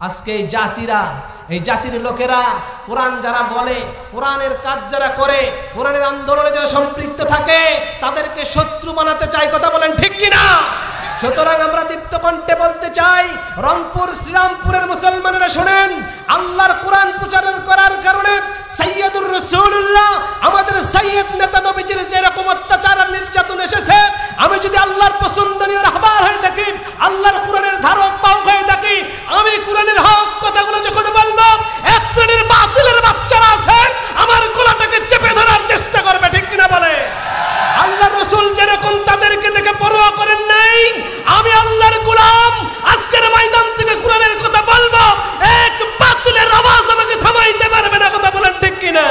আজকে এই জাতির লোকেরা কোরআন যারা বলে, কোরআনের কাজ যারা করে, কোরআনের আন্দোলনে যারা সম্পৃক্ত থাকে, তাদেরকে শত্রু বানাতে চায়। কথা বলেন ঠিক কিনা? সুতরাং আমরা দীপ্ত কণ্ঠে বলতে চাই, রংপুর শ্রীরামপুরের মুসলমানেরা শুনেন, আল্লাহর কোরআন প্রচার করার কারণে সাইয়্যিদুর রাসূলুল্লাহ আমাদের সাইয়্যিদ নেতা নবীজির যে রকম অত্যাচার আর নির্যাতন এসেছে, আমি যদি আল্লাহর পছন্দনীয় রাহবার হয়ে থাকি, আল্লাহর কোরআনের ধারক বাহক হয়ে থাকি, আমি কোরআনের হক কথাগুলো যখন বলবো, এক শ্রেণীর বাতিলের বাচ্চারা আছেন আমার গলাটাকে চেপে ধরার চেষ্টা করবে। ঠিক কিনা বলে? আল্লাহর রাসূল যেরকম তাদেরকে দেখে পরোয়া করেন নাই, আমি আল্লাহর গোলাম আজকের ময়দান থেকে কোরআনের কথা বলবো, এক বাতিলের আওয়াজ আমাকে থামাইতে পারবে না। কথা বলেন ঠিক কিনা?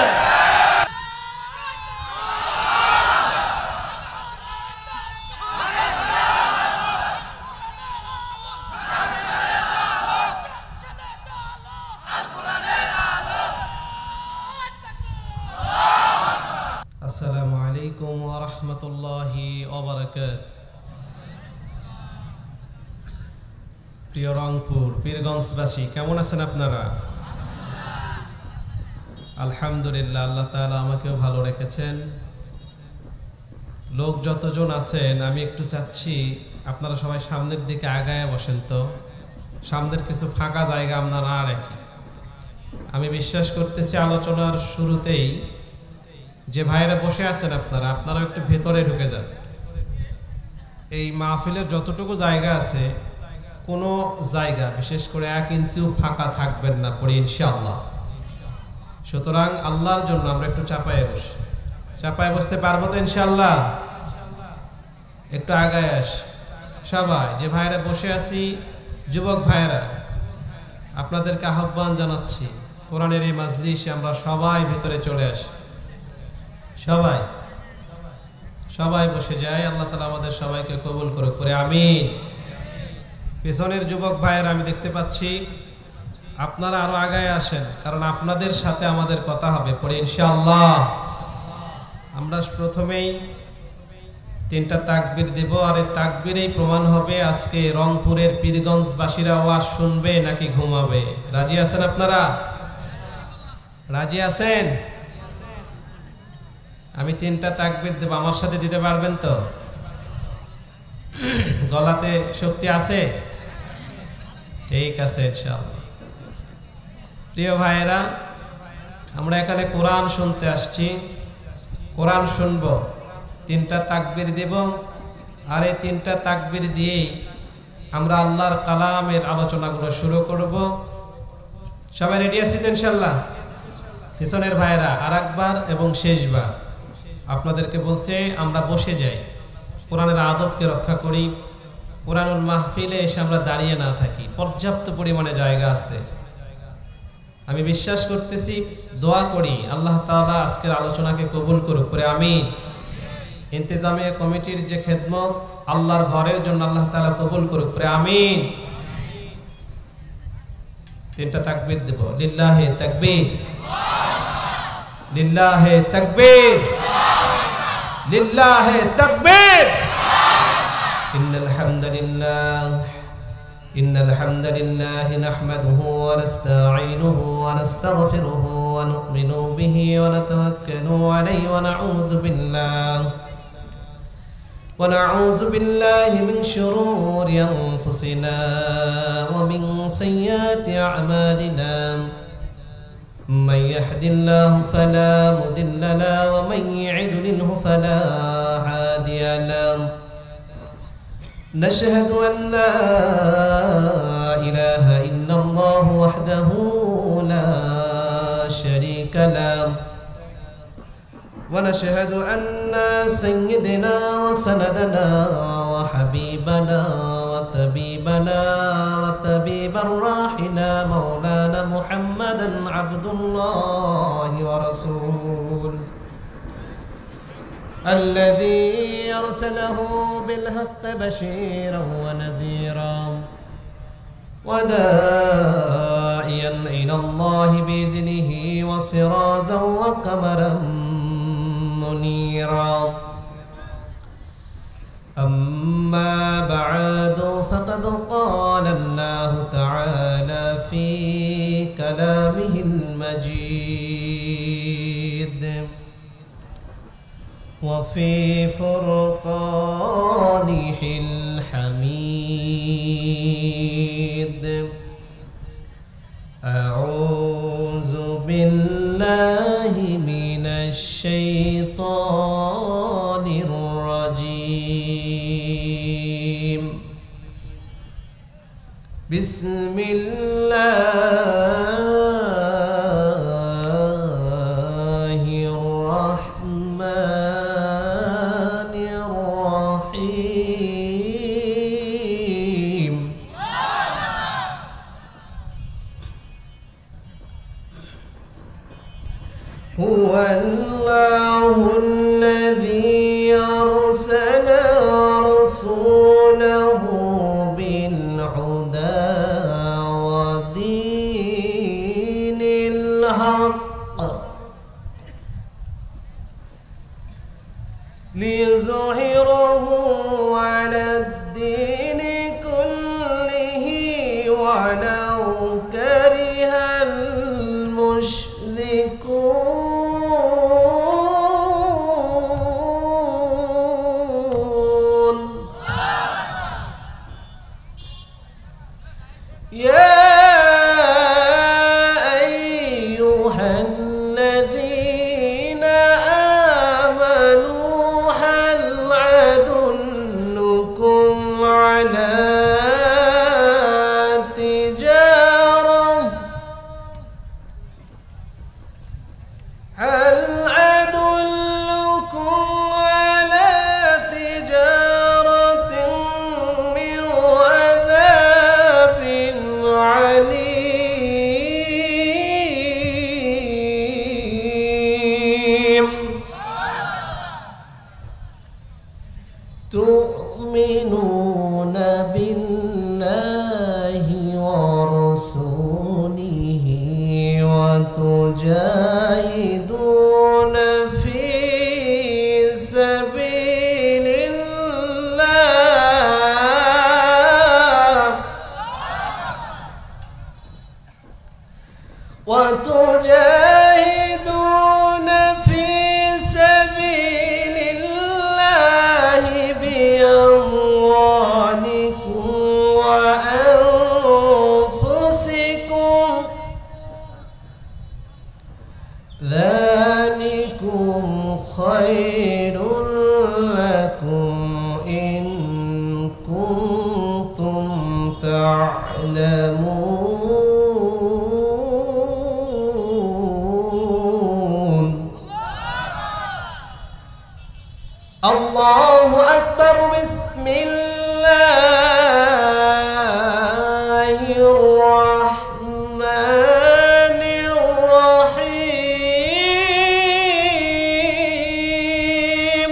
আসসালামু আলাইকুম ওয়া রাহমাতুল্লাহি ওয়া বারাকাতুহু। প্রিয় রংপুর পীরগঞ্জবাসী, কেমন আছেন আপনারা? আলহামদুলিল্লাহ, আল্লাহ তাআলা আমাকেও ভালো রেখেছেন। লোক যতজন আছেন, আমি একটু চাচ্ছি আপনারা সবাই সামনের দিকে আগায় বসেন। তো সামনের কিছু ফাঁকা জায়গা আমরা না রেখে, আমি বিশ্বাস করতেছি আলোচনার শুরুতেই যে ভাইরা বসে আছেন আপনারা একটু ভেতরে ঢুকে যান। এই মাহফিলের যতটুকু জায়গা আছে, কোনো জায়গা বিশেষ করে 1 ইঞ্চিও ফাঁকা থাকবেন না পড়ে ইনশাআল্লাহ। সুতরাং আল্লাহর জন্য আমরা একটু চাপায় বসতে পারবো তো ইনশাআল্লাহ? একটু আগায় আস সবাই। যে ভাইরা বসে আছি, যুবক ভাইরা, আপনাদেরকে আহ্বান জানাচ্ছি, কোরআনের এই মাজলিসে আমরা সবাই ভিতরে চলে আসি। সবাই বসে যায়। আল্লাহ তাআলা আমাদের সবাইকে কবুল করুক, করে আমিন। পেছনের যুবক ভাইয়ের আমি দেখতে পাচ্ছি, আপনারা আরো আগায় আসেন, কারণ আপনাদের সাথে আমাদের কথা হবে পরে ইনশাআল্লাহ। আমরা প্রথমেই 3টা তাকবীর দেব, আর এই তাকবীরেই প্রমাণ হবে আজকে রংপুরের পীরগঞ্জবাসীরা ওয়াজ শুনবে নাকি ঘুমাবে। রাজি আছেন আপনারা? রাজি আছেন? আমি 3টা তাকবীর দেব, আমার সাথে দিতে পারবেন তো? গলাতে শক্তি আছে? ঠিক আছে ইনশাআল্লাহ। প্রিয় ভাইয়েরা, আমরা এখানে কোরআন শুনতে আসছি, কোরআন শুনব, 3টা তাকবীর দেব, আর এই 3টা তাকবীর দিয়েই আমরা আল্লাহর কালামের আলোচনাগুলো শুরু করব। সবাই রেডি আছি তো ইনশাআল্লাহ? পিছনের ভাইয়েরা আরেকবার এবং শেষবার আপনাদেরকে বলছে, আমরা বসে যাই, কোরআনের আদবকে রক্ষা করি, কোরআনুল মাহফিলে এসে আমরা দাঁড়িয়ে না থাকি, পর্যাপ্ত পরিমাণে জায়গা আছে। আমি বিশ্বাস করতেছি, দোয়া করি আল্লাহ তাআলা আজকের আলোচনাকে কবুল করুক, করে আমিন। ইন্তেজামিয়া কমিটির যে খেদমত, আল্লাহর ঘরের জন্য আল্লাহ তাআলা কবুল করুক, করে আমিন। 3টা তাকবীর দেব। লিল্লাহি তাকবীর, লিল্লাহি তাকবীর, লিল্লাহি তাকবীর। ইন্নাল হামদালিল্লাহি নাহমাদুহু ওয়া নাস্তাঈনুহু ওয়া নাস্তাগফিরুহু ওয়া নু'মিনু বিহি ওয়া নাতাওয়াক্কালু আলাইহি ওয়া নাউযু বিল্লাহি মিন শুরুরি আনফুসিনা ওয়া মিন সাইয়্যাতি আ'মালিনা। من يهد الله فلا مضل له ومن يضلل فلا هادي له. نشهد أن لا إله إلا الله وحده لا شريك له، ونشهد أن سيدنا وسندنا وحبيبنا وطبيبنا وطبيب الراحنا مولانا محمدا عبد الله ورسوله، الذي أرسله بالحق بشيرا ونذيرا وداعيا إلى الله بإذنه وسراجا وقمرا منيرا. أما بعد فقد قال الله تعالى في كلامه المجيد وفي فرقانه الحميد. أعوذ بالله من الشيطان الرجيم. بسم الله الرحمن الرحيم. هو الله الذي أرسل رسوله بالهدى ودين الحق ليظهره على الدين كله ولو كره المشركون. يا أيها الذين آمنوا هل أدلكم على تجارة من عذاب عليم تؤمنون بالله ورسوله وتجاهدون في سبيل الله وتجاهدون في سبيل الله بأموالكم وأنفسكم ذلكم خير لكم إن كنتم تعلمون. الله أكبر. بسم الله الرحمن الرحيم.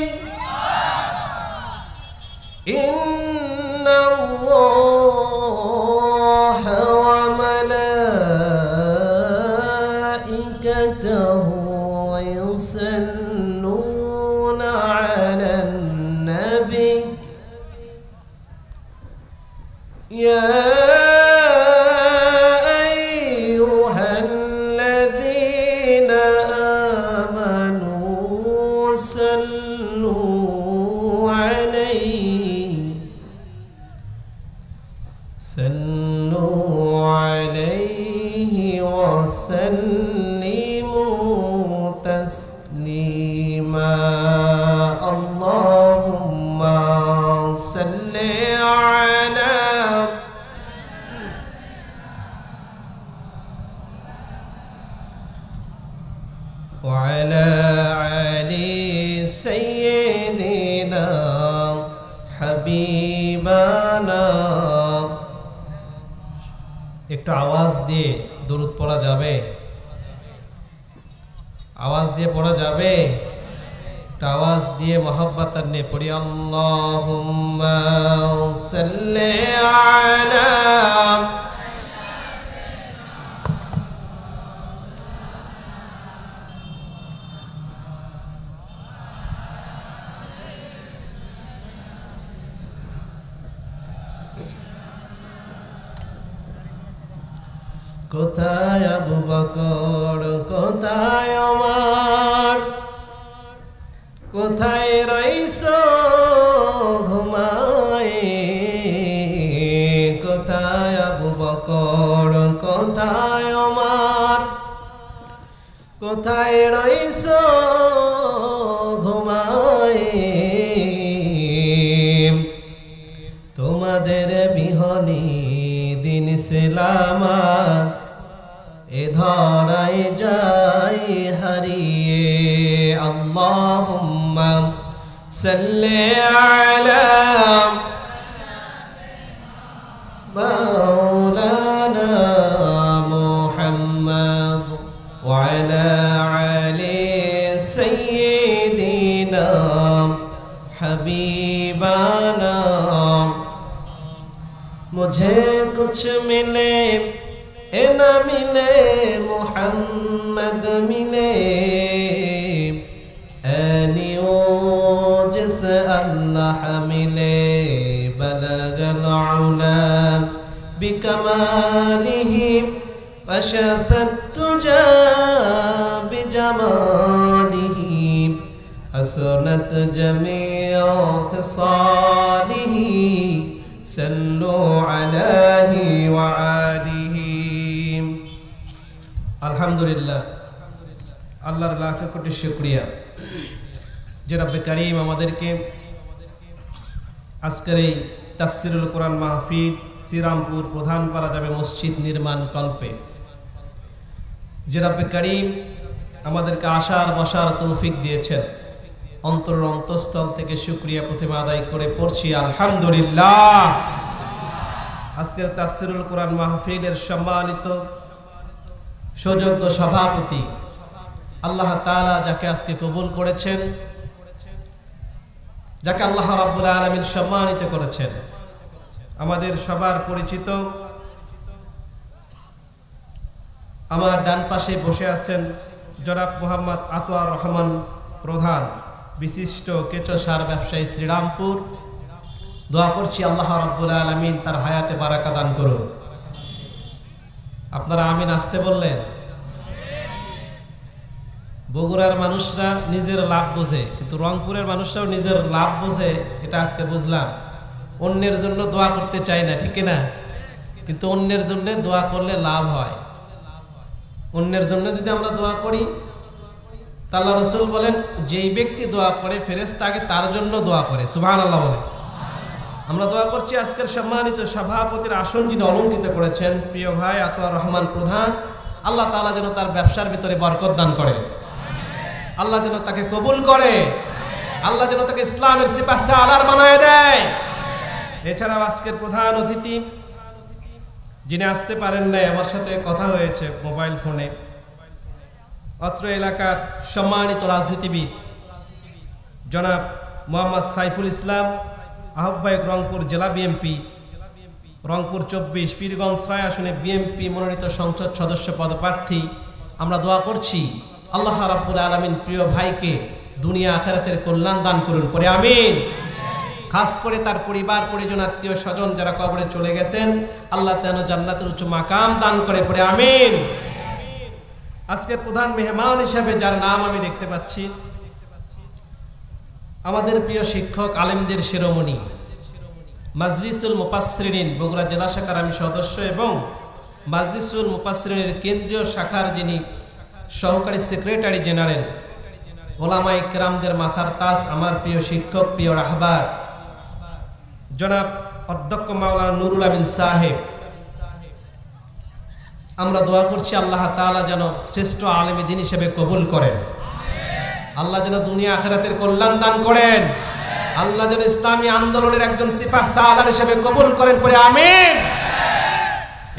إن الله وملائكته يصلون على النبي يا أيها الذين آمنوا صلوا عليه وسلموا تسليما. اللهم صل على وعلى آل سيدنا حبيبنا। একটু আওয়াজ দিয়ে দরুদ পড়া যাবে? আওয়াজ দিয়ে পড়া যাবে? একটু আওয়াজ দিয়ে মহব্বত নিয়ে পড়ি। আল্লাহুম্মা সাল্লি আলা কোথায় আবু বকর, কোথায় ওমর, কোথায় রইছো ঘুমায়ে, কোথায় আবু বকর, কোথায় ওমর, কোথায় রইছো ঘুমায়ে, তোমাদের বিহনে দিন ইসলামাস এ ধরায় যাই হারিয়ে। আল্লাহুম্মা সাল্লি আলা মাওলানা মুহাম্মদ ওয়া আলা আলি সাইয়্যিদিনা হাবিবানা। मुझे कुछ मिले ए न मिले मोहम्मद मिले, ऐनियो जिस अल्लाह मिले, बलगल उला बिकमालिही फशफत तुजा बिजमालिही, हसनत जमीअ खसालिही, सल्लु अलैहि व आलिहि। আলহামদুলিল্লাহ, আল্লাহর লাখ কোটি শুকরিয়া যে রব্বে কারীম আমাদেরকে আজকের এই তাফসিরুল কোরআন মাহফিল শ্রীরামপুর প্রধানপাড়া জামে মসজিদ নির্মাণ কল্পে যে রব্বে কারীম আমাদেরকে আসার বসার তৌফিক দিয়েছেন, অন্তরের অন্তঃস্থল থেকে শুকরিয়া প্রতিমা আদায় করে পড়ছি আলহামদুলিল্লাহ। আজকের তাফসিরুল কোরআন মাহফিলের সম্মানিত সুযোগ্য সভাপতি আল্লাহ তাআলা যাকে আজকে কবুল করেছেন, যাকে আল্লাহ রাব্বুল আলামিন সম্মানিত করেছেন, আমাদের সবার পরিচিত আমার ডান পাশে বসে আছেন জনাব মোহাম্মদ আতোয়ার রহমান প্রধান, বিশিষ্ট কেঁচো সার ব্যবসায়ী শ্রীরামপুর। দোয়া করছি আল্লাহ রাব্বুল আলামিন তার হায়াতে বারাকা দান করুন। আপনারা আমিন আসতে বললেন। বগুড়ার মানুষরা নিজের লাভ বোঝে, কিন্তু রংপুরের মানুষরাও নিজের লাভ বোঝে, এটা আজকে বুঝলাম। অন্যের জন্য দোয়া করতে চাই না, ঠিক না? কিন্তু অন্যের জন্য দোয়া করলে লাভ হয়। অন্যের জন্য যদি আমরা দোয়া করি, আল্লাহ রাসূল বলেন যেই ব্যক্তি দোয়া করে ফেরেশতা আগে তার জন্য দোয়া করে। সুবহানাল্লাহ বলে। আমরা দোয়া করছি আজকের সম্মানিত সভাপতির আসন যিনি অলঙ্কৃত করেছেন প্রিয় ভাই আতোয়ার রহমান প্রধান, আল্লাহ তাআলা যেন তার ব্যবসার ভিতরে বরকত দান করে, আল্লাহ যেন তাকে কবুল করে, আল্লাহ যেন তাকে ইসলামের সিপাহ সালার বানায় দেয়। এছাড়াও আজকের প্রধান অতিথি যিনি আসতে পারেন নাই, আমার সাথে কথা হয়েছে মোবাইল ফোনে, অত্র এলাকার সম্মানিত রাজনীতিবিদ জনাব মোহাম্মদ সাইফুল ইসলাম, আহ্বায়ক রংপুর জেলা বিএমপি, রংপুর 24 পীরগঞ্জ 6 আসনে বিএমপি মনোনীত সংসদ সদস্য পদপ্রার্থী। আমরা দোয়া করছি আল্লাহ রাব্বুল আলামিন প্রিয় ভাইকে দুনিয়া আখিরাতের কল্যাণ দান করুন, পরে আমিন। খাস করে তার পরিবার পরিজন আত্মীয় স্বজন যারা কবরে চলে গেছেন, আল্লাহ যেন জান্নাতের উচ্চ মাকাম দান করে, পরে আমিন। আজকের প্রধান মেহমান হিসেবে যার নাম আমি দেখতে পাচ্ছি, আমাদের প্রিয় শিক্ষক আলেমদের শিরোমণি, মাজলিসুল মুফাসসিরিন বগুড়া জেলা শাখার আমি সদস্য এবং মাজলিসুল মুফাসসিরিনের কেন্দ্রীয় শাখার যিনি সহকারী সেক্রেটারি জেনারেল, ওলামায়ে কেরামদের মাথার তাজ, আমার প্রিয় শিক্ষক, প্রিয় রাহবার জনাব অধ্যক্ষ মাওলানা নুরুল আমিন সাহেব। আমরা দোয়া করছি আল্লাহ তাআলা যেন শ্রেষ্ঠ আলেম দ্বীন হিসেবে কবুল করেন, আল্লাহ যেন দুনিয়া আখিরাতের কল্যাণ দান করেন, আল্লাহ যেন ইসলামী আন্দোলনের একজন সিপাহ সালার হিসেবে কবুল করেন, পরে আমিন।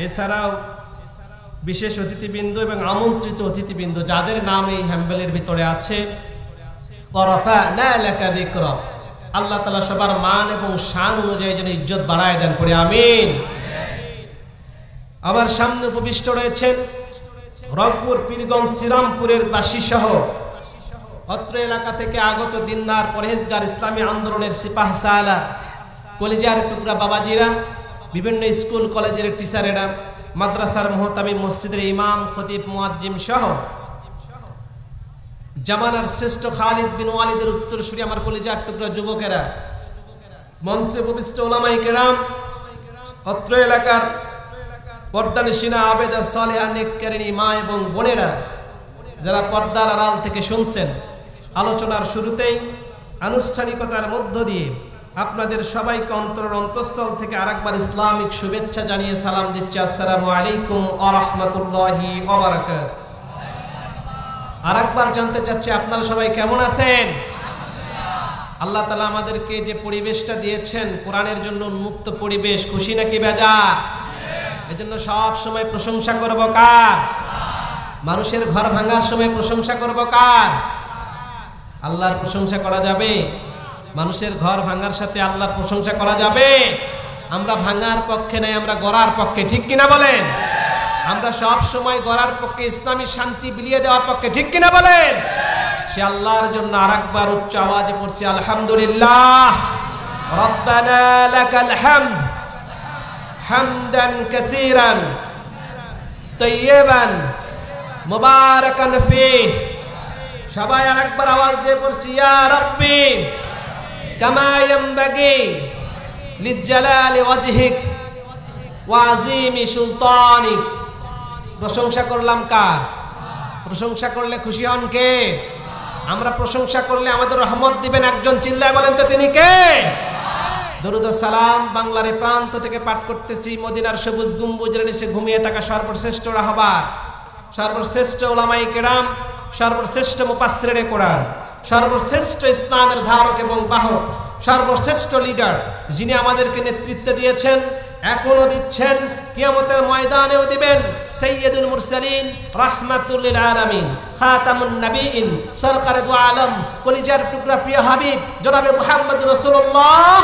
এছাড়াও বিশেষ অতিথিবৃন্দ এবং আমন্ত্রিত অতিথিবৃন্দ যাদের নাম এই হ্যাম্বেলের ভিতরে আছে, ওয়ারাফা'না লাকা যিকরা, আল্লাহ তাআলা সবার মান এবং শান অনুযায়ী যেন ইজ্জত বাড়ায় দেন, পরে আমিন। আমার সামনে উপবিষ্ট রয়েছেন রংপুর পীরগঞ্জ শ্রীরামপুরের বাসী সহ অত্র এলাকা থেকে আগত দিনদার পরহেজগার ইসলামী আন্দোলনের সিপাহ সালার, কলিজার টুকরা বাবাজিরা, বিভিন্ন স্কুল কলেজের টিচারেরা, মাদ্রাসার মুহতামিম, মসজিদের ইমাম, খতিব, মুয়াজ্জিম সহ জামানার শ্রেষ্ঠ খালিদ বিন ওয়ালিদের উত্তরসূরি আমার কলিজার টুকরা যুবকেরা, মঞ্চে উপবিষ্ট ওলামায়ে কেরাম, অত্র এলাকার পর্দানিশিনা আবেদা সালেহা নেককারিনী মা এবং বোনেরা, যারা পর্দার আড়াল থেকে শুনছেন, আলোচনার শুরুতেই আনুষ্ঠানিকতার মধ্য দিয়ে আপনাদের সবাইকে অন্তরের অন্তঃস্থল থেকে আরেকবার ইসলামিক শুভেচ্ছা জানিয়ে সালাম দিচ্ছি। আসসালামু আলাইকুম ওয়া রাহমাতুল্লাহি ওয়া বারাকাতুহু। আরেকবার জানতে চাচ্ছি আপনারা সবাই কেমন আছেন? আল্লাহ তাআলা আমাদেরকে যে পরিবেশটা দিয়েছেন, কোরআনের জন্য উন্মুক্ত পরিবেশ, খুশি নাকি বেজার? এজন্য সব সময় প্রশংসা করব কার? মানুষের ঘর ভাঙার সময় প্রশংসা করব কার? আল্লাহর প্রশংসা করা যাবে? মানুষের ঘর ভাঙার সাথে আল্লাহর প্রশংসা করা যাবে? আমরা ভাঙার পক্ষে নাই, আমরা গড়ার পক্ষে, ঠিক কিনা বলেন? আমরা সব সময় গড়ার পক্ষে, ইসলামী শান্তি বিলিয়ে দেওয়ার পক্ষে, ঠিক কিনা বলেন? সে আল্লাহর জন্য আরেকবার উচ্চ আওয়াজে পড়ছি আলহামদুলিল্লাহ। রব্বানা লাকাল হামদ হামদান কাসীরান তাইয়্যিবান মুবারাকান ফীহ। সবাই আরেকবার আওয়াজ দিয়ে পড়ছি ইয়া রাব্বি কামা ইয়ানবাগি লিজালালি ওয়াজহিক ওয়া আযীমি সুলতানিক। প্রশংসা করলাম কার? প্রশংসা করলে খুশি হন কে? আমরা প্রশংসা করলে আমাদের রহমত দিবেন একজন, চিল্লায় বলেন তো তিনি কে? দরুদ ও সালাম বাংলার এই প্রান্ত থেকে পাঠ করতেছি মদিনার সবুজ গম্বুজের নিচে ঘুমিয়ে থাকা সর্বশ্রেষ্ঠ রাহবার, সর্বশ্রেষ্ঠ উলামায়ে কেরাম, সর্বশ্রেষ্ঠ মুফাসসিরে কোরআন, সর্বশ্রেষ্ঠ ইসলামের ধারক এবং বাহক, সর্বশ্রেষ্ঠ লিডার, যিনি আমাদেরকে নেতৃত্ব দিয়েছেন, এখনো দিচ্ছেন, কিয়ামতের ময়দানেও দিবেন, সাইয়্যিদুল মুরসালিন, রাহমাতুল লিল আলামিন, খাতামুন নবিয়্যিন, সরকারে দু আলম, কলিজার টুকরা প্রিয় হাবিব জনাবে মুহাম্মদুর রাসূলুল্লাহ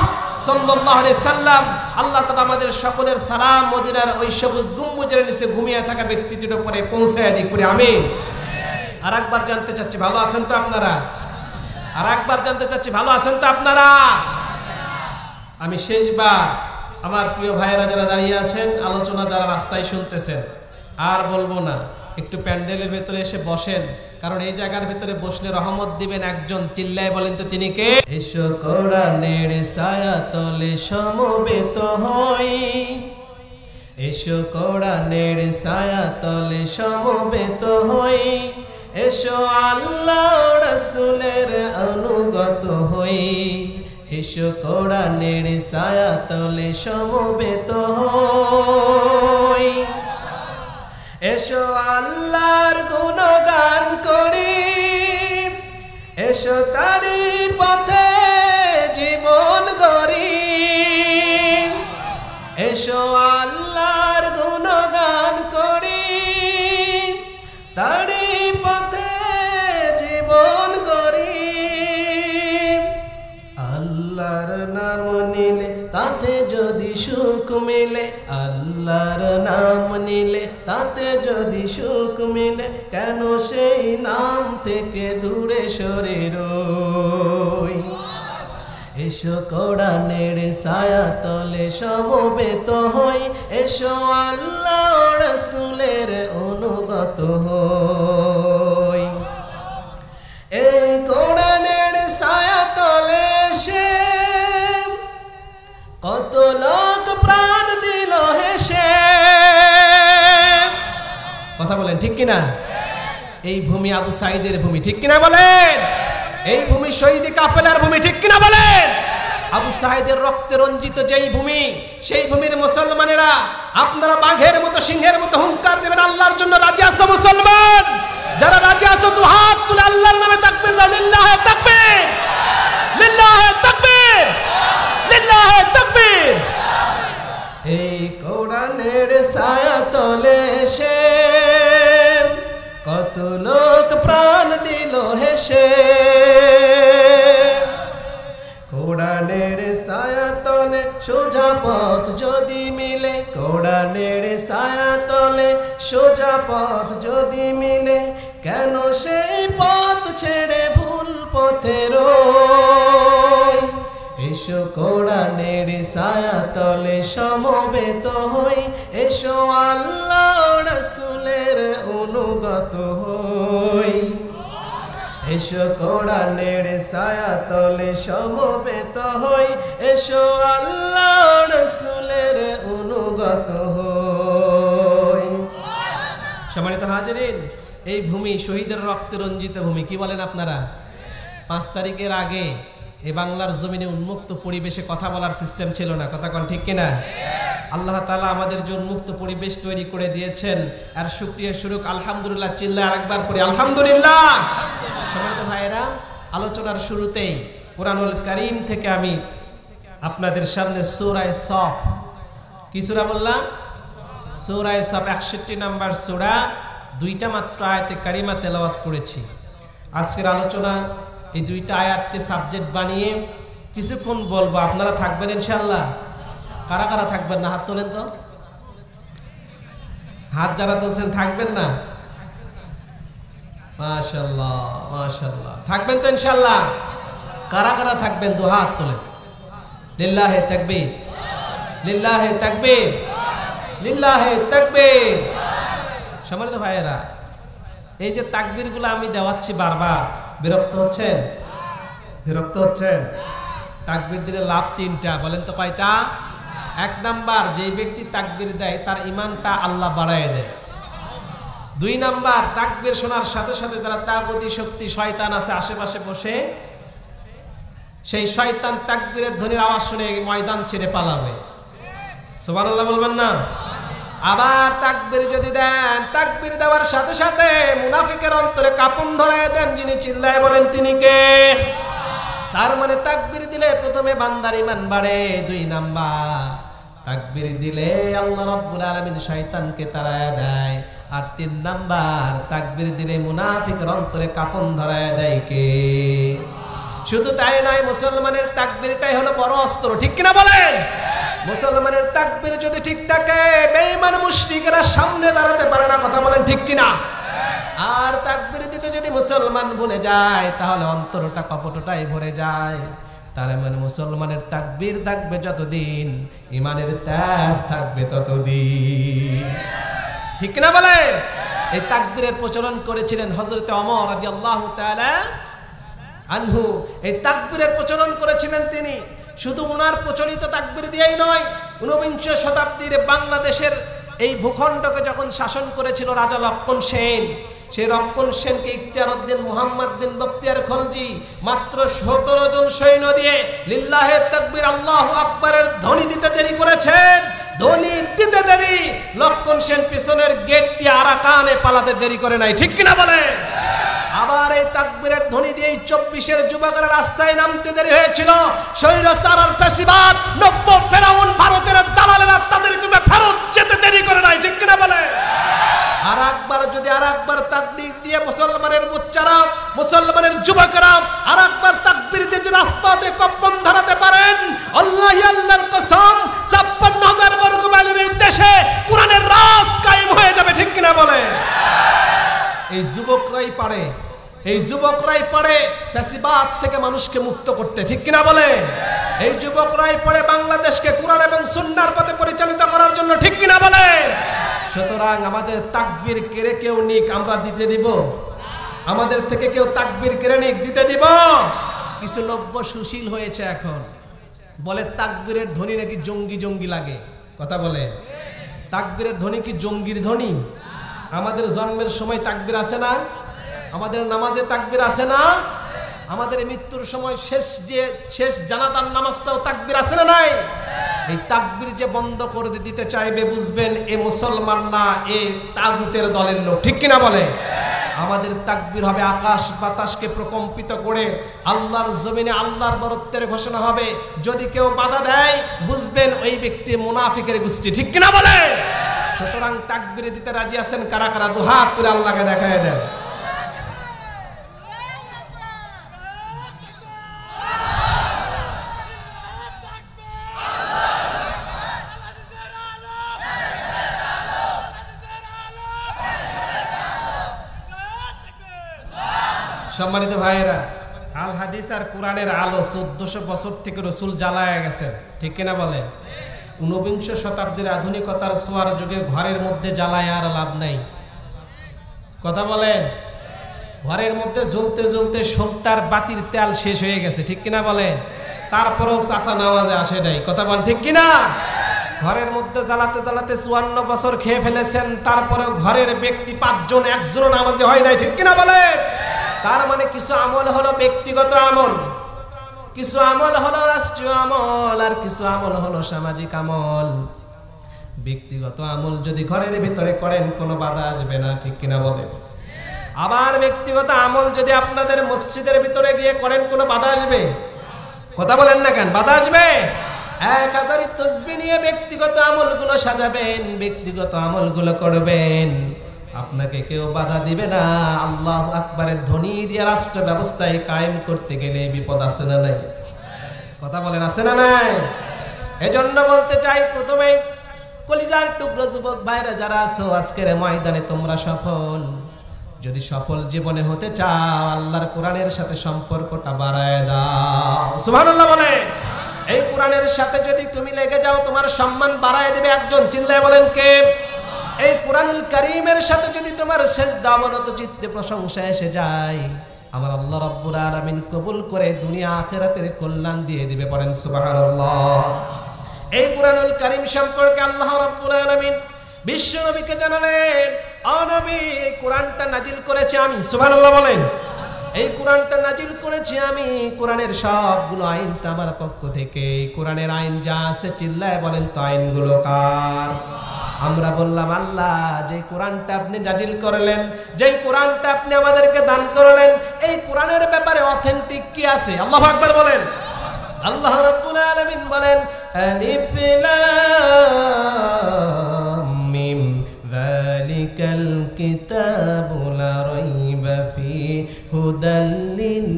সাল্লাল্লাহু আলাইহি সাল্লাম। আল্লাহ তাআলা আমাদের সকলের সালাম মদিনার ওই সবুজ গম্বুজের নিচে ঘুমিয়ে থাকা ব্যক্তিটির উপরে পৌঁছায় দিক করে আমিন। আরেকবার জানতে চাচ্ছি ভালো আছেন তো আপনারা? আরেকবার জানতে চাচ্ছি ভালো আছেন তো আপনারা? আমি শেষবার আমার প্রিয় ভাইয়েরা যারা দাঁড়িয়ে আছেন, আলোচনা যারা রাস্তায় শুনতেছেন, আর বলবো না, একটু প্যান্ডেলের ভেতরে এসে বসেন, কারণ এই জায়গার ভেতরে বসলে রহমত দিবেন একজন, চিল্লায় বলেন তো তিনি কে? এসো কোরআনের ছায়া তলে সমবেত হই, এসো কোরআনের ছায়া তলে সমবেত হই, এসো আল্লাহ রাসূলের অনুগত হই, এসো কোরআনের ছায়া তলে সমবেত হই, এসো আল্লাহর গুণগান করি, এসো তারি পথে জীবন গড়ি, এসো আল্লাহর গুণগান করি, তারি পথে জীবন গড়ি। আল্লাহর নাম নিলে তাতে যদি সুখ মিলে, আল্লাহর নাম নিলে তাতে যদি সুখ মিলে, কেন সেই নাম থেকে দূরে সরে রই? এসো কোরআনের ছায়া তলে সমবেত হই, এসো আল্লাহ রাসূলের অনুগত হই। এই কোরআনের ছায়া তলে সে কত লোক প্রাণ দিল হেসে। কথা বলেন ঠিক কিনা? এই ভূমি আবু সাঈদের ভূমি, ঠিক কিনা বলেন? এই ভূমি শহীদ কাফেলার ভূমি, ঠিক কিনা বলেন? আবু সাঈদের রক্তে রঞ্জিত যেই ভূমি, সেই ভূমির মুসলমানেরা আপনারা বাঘের মতো সিংহের মতো হুঙ্কার দেবেন, আল্লাহর জন্য রাজি আছো মুসলমান? যারা রাজি আছো দু হাত তুলে আল্লাহর নামে তাকবীর দাও, লিল্লাহে তাকবীর, লিল্লাহে তাকবীর, লিল্লাহে তাকবীর। এই কোরআনের ছায়া তলে সে কত লোক প্রাণ দিল হেসে। কোরআনের ছায়া তলে সোজা পথ যদি মিলে, কোরআনের ছায়া তলে সোজা পথ যদি মিলে, কেন সেই পথ ছেড়ে ভুল পথে রই? এসো কোরআনের ছায়াতলে সমবেত হই, এসো আল্লাহ রাসূলের অনুগত হই। এসো কোরআনের ছায়াতলে সমবেত হই, এসো আল্লাহ রাসূলের অনুগত হই। সম্মানিত হাজিরিন, এই ভূমি শহীদের রক্তে রঞ্জিত ভূমি। কি বলেন আপনারা? 5 তারিখের আগে এই বাংলার জমিনে উন্মুক্ত পরিবেশে কথা বলার সিস্টেম ছিল না, কথা কোন ঠিক কিনা? আল্লাহ তাআলা আমাদের জন্য উন্মুক্ত পরিবেশ তৈরি করে দিয়েছেন। আর শুকরিয়া স্বরূপ আলহামদুলিল্লাহ চিল্লায় আরেকবার পড়ি আলহামদুলিল্লাহ। সম্মানিত ভাইয়েরা, আলোচনার শুরুতেই কুরআনুল কারীম থেকে আমি আপনাদের সামনে সূরা সফ, কি সূরা বললাম? সূরা সফ 61 নম্বর সূরা, 2টা মাত্র আয়াতে কারিমা তেলাওয়াত করেছি। আজকের আলোচনা এই 2টা আয়াতকে সাবজেক্ট বানিয়ে কিছুক্ষণ বলবো। আপনারা থাকবেন ইনশাআল্লাহ? কারা কারা থাকবেন না? হাত তোলেন তো। হাত যারা তুলছেন থাকবেন না? মাশাআল্লাহ মাশাআল্লাহ, থাকবেন তো ইনশাআল্লাহ? কারা কারা থাকবেন? 2 হাত তোলেন। লিল্লাহি তাকবীর, লিল্লাহি তাকবীর, লিল্লাহি তাকবীর। সম্মানিত ভাইয়েরা, এই যে তাকবীরগুলো আমি দেওয়াচ্ছি বারবার, বিরক্ত হচ্ছেন? বিরক্ত হচ্ছেন? তাকবীর দিলে লাভ 3টা, বলেন তো কয়টা? 1 নাম্বার, যেই ব্যক্তি তাকবীর দেয় তার ঈমানটা আল্লাহ বাড়ায় দেয়। 2 নাম্বার, তাকবীর শোনার সাথে সাথে যারা তাগুতি শক্তি শয়তান আছে আশেপাশে বসে, সেই শয়তান তাকবীরের ধ্বনির আওয়াজ শুনে ময়দান ছেড়ে পালাবে। সুবহানাল্লাহ বলবেন না? আবার তাকবীর যদি দেন, তাকবীর দেওয়ার সাথে সাথে মুনাফিকের অন্তরে কাঁপন ধরায় দেন, যিনি চিল্লায় বলেন তিনি কে? তার মানে তাকবীর দিলে প্রথমে বান্দার ঈমান বাড়ে। 2 নাম্বার, তাকবীর দিলে আল্লাহ রাব্বুল আলামিন শয়তানকে তাড়ায় দেয়। আর 3 নাম্বার, তাকবীর দিলে মুনাফিকের অন্তরে কাঁপন ধরায় দেয় কে? শুধু তাই নয়, মুসলমানের তাকবীরটাই হলো বড় অস্ত্র, ঠিক কিনা বলেন? মুসলমানের তাকবীর যদি ঠিক থাকে, বেঈমান মুশরিকরা সামনে দাঁড়াতে পারে না, কথা বলেন ঠিক কিনা? আর তাকবীর দিতে যদি মুসলমান ভুলে যায়, তাহলে অন্তরটা কপটটাই ভরে যায়। তার মানে মুসলমানের তাকবীর থাকবে যতদিন, ঈমানের তেজ থাকবে ততদিন, ঠিক কিনা বলে? এই তাকবীরের প্রচলন করেছিলেন হযরতে ওমর রাদিয়াল্লাহু তাআলা আনহু। এই তাকবীরের প্রচলন করেছিলেন তিনি। শুধু উনার প্রচলিত তাকবীর দিয়েই নয়, 19 শতাব্দীর বাংলাদেশের এই ভূখণ্ডকে যখন শাসন করেছিল রাজা লক্ষ্মণ সেন, সেই লক্ষ্মণ সেনকে ইখতিয়ারউদ্দিন মুহাম্মদ বিন বখতিয়ার খলজি মাত্র 17 জন সৈন্য দিয়ে লিল্লাহে তাকবীর আল্লাহু আকবারের ধ্বনি দিতে দেরি করেছেন। ধ্বনি দিতে দেরি, লক্ষ্মণ সেন পিছনের গেট দিয়ে আরাকানে পালাতে দেরি করে নাই, ঠিক কিনা বলে? আবার এই তাকবীরের ধ্বনি দিয়ে 24-এর যুবকেরা রাস্তায় নামতে দেরি হয়েছিল। স্বৈরাচার আর ফ্যাসিবাদ, নব্য ফেরাউন ভারতের দালালেরা তাদেরকে ফেরত যেতে দেরি করে নাই, ঠিক কিনা বলে? আর একবার তাকবীর দিয়ে মুসলমানের বাচ্চারা, মুসলমানের যুবকেরা আর একবার তাকবীর দিয়ে রাজপথে কম্পন ধরাতে পারেন, আল্লাহি আল্লাহর কসম 56,000 বর্গ মাইলের এই দেশে কোরআনের রাজ কায়েম হয়ে যাবে, ঠিক কিনা বলে? এই যুবকরাই পারে, এই যুবকরাই পারে ফ্যাসিবাদ থেকে মানুষকে মুক্ত করতে, ঠিক কিনা বলে? এই যুবকরাই পারে বাংলাদেশকে কোরআন এবং সুন্নাহর পথে পরিচালিত করার জন্য, ঠিক কিনা বলে? সুতরাং আমাদের তাকবীর কেড়ে কেউ নিক, আমরা দিতে দিব? আমাদের থেকে কেউ তাকবীর কেড়ে নিক, দিতে দিব? কিছু নব্য সুশীল হয়েছে এখন, বলে তাকবীরের ধ্বনি নাকি জঙ্গি জঙ্গি লাগে, কথা বলে। তাকবীরের ধ্বনি কি জঙ্গির ধ্বনি? আমাদের জন্মের সময় তাকবীর আছে না? আমাদের নামাজে তাকবীর আছে না? আমাদের মৃত্যুর সময় শেষ জানাজার নামাজটাও তাকবীর আছে না নাই? এই তাকবীর যে বন্ধ করে দিতে চাইবে, বুঝবেন এ মুসলমান না, এ তাগুতের দলের লোক, ঠিক কিনা বলে? আমাদের তাকবীর হবে আকাশ বাতাসকে প্রকম্পিত করে, আল্লাহর জমিনে আল্লাহর বরত্বের ঘোষণা হবে। যদি কেউ বাধা দেয়, বুঝবেন ওই ব্যক্তি মুনাফিকের গোষ্ঠী, ঠিক কিনা বলে? সুতরাং তাকবীর দিতে রাজি আছেন কারা কারা? 2 হাত তুলে আল্লাহকে দেখায় দেন। সম্মানিত ভাইয়েরা, আল হাদিস আর কোরআনের আলো 1400 বছর থেকে রসুল জ্বালায় গেছেন, ঠিক কিনা বলেন? 19বিংশ শতাব্দীর আধুনিকতার ছোঁয়ার যুগে ঘরের মধ্যে জ্বালায় আর লাভ নাই। কথা বলেন? ঘরের মধ্যে জ্বলতে জ্বলতে সলতার বাতির তেল শেষ হয়ে গেছে, ঠিক কিনা বলেন? তারপরেও চাচা নামাজে আসে নাই, কথা বলেন ঠিক কিনা? ঘরের মধ্যে জ্বালাতে জ্বালাতে 54 বছর খেয়ে ফেলেছেন, তারপরেও ঘরের ব্যক্তি 5 জন, একজনও নামাজে হয় নাই, ঠিক কিনা বলেন? তার মানে কিছু আমল হলো ব্যক্তিগত আমল, কিছু আমল হলো রাষ্ট্রীয় আমল, আর কিছু আমল হলো সামাজিক আমল। ব্যক্তিগত আমল যদি ঘরের ভিতরে করেন কোনো বাধা আসবে না, ঠিক কিনা বলেন? আবার ব্যক্তিগত আমল যদি আপনাদের মসজিদের ভিতরে গিয়ে করেন কোনো বাধা আসবে? কথা বলেন না কেন? বাধা আসবে। 1000 তাসবিহ নিয়ে ব্যক্তিগত আমলগুলো সাজাবেন, ব্যক্তিগত আমলগুলো করবেন, আপনাকে কেউ বাধা দিবে না। আল্লাহু আকবারের ধ্বনি দিয়ে রাষ্ট্র ব্যবস্থায় কায়েম করতে গেলে বিপদ আছে না নাই? কথা বলেন আছে না নাই? এজন্য বলতে চাই, প্রথমে কলিজার টুকরো যুবক ভাইরা যারা আছো, আজকের ময়দানে তোমরা সফল। যদি সফল জীবনে হতে চাও, আল্লাহর কোরআনের সাথে সম্পর্কটা বাড়ায় দাও। সুবহানাল্লাহ বলে। এই কোরআনের সাথে যদি তুমি লেগে যাও, তোমার সম্মান বাড়ায় দেবে একজন, চিল্লায় বলেন কে? এই কোরআনুল কারীমের সাথে যদি তোমার সিজদা অবনত চিত্তে প্রশংসা এসে যায়, আমার আল্লাহ রাব্বুল আলামিন কবুল করে দুনিয়া আখিরাতের কল্যাণ দিয়ে দিবে, পড়েন সুবহানাল্লাহ। এই কোরআনুল কারীম সম্পর্কে আল্লাহ রাব্বুল আলামিন বিশ্ব নবীকে জানালেন, ও নবী, এই কোরআনটা নাজিল করেছি আমি। সুবহানাল্লাহ বলেন। এই কোরআনটা নাজিল করেছি আমি, কোরআনের সবগুলো আইনটা আমার পক্ষ থেকে। কোরআনের আইন যা আছে চিল্লায় বলেন তো আইনগুলো কার? আমরা বললাম আল্লাহ। যে কোরআনটা আপনি নাজিল করলেন, যেই কোরআনটা আপনি আমাদেরকে দান করলেন, এই কোরআনের ব্যাপারে অথেন্টিক কি আছে? আল্লাহু আকবার বলেন। আল্লাহ রাব্বুল আলামিন বলেন, আলিফ লাম মিম যালিকাল কিতাবু লা রাইবা ফিহি হুদাল লিল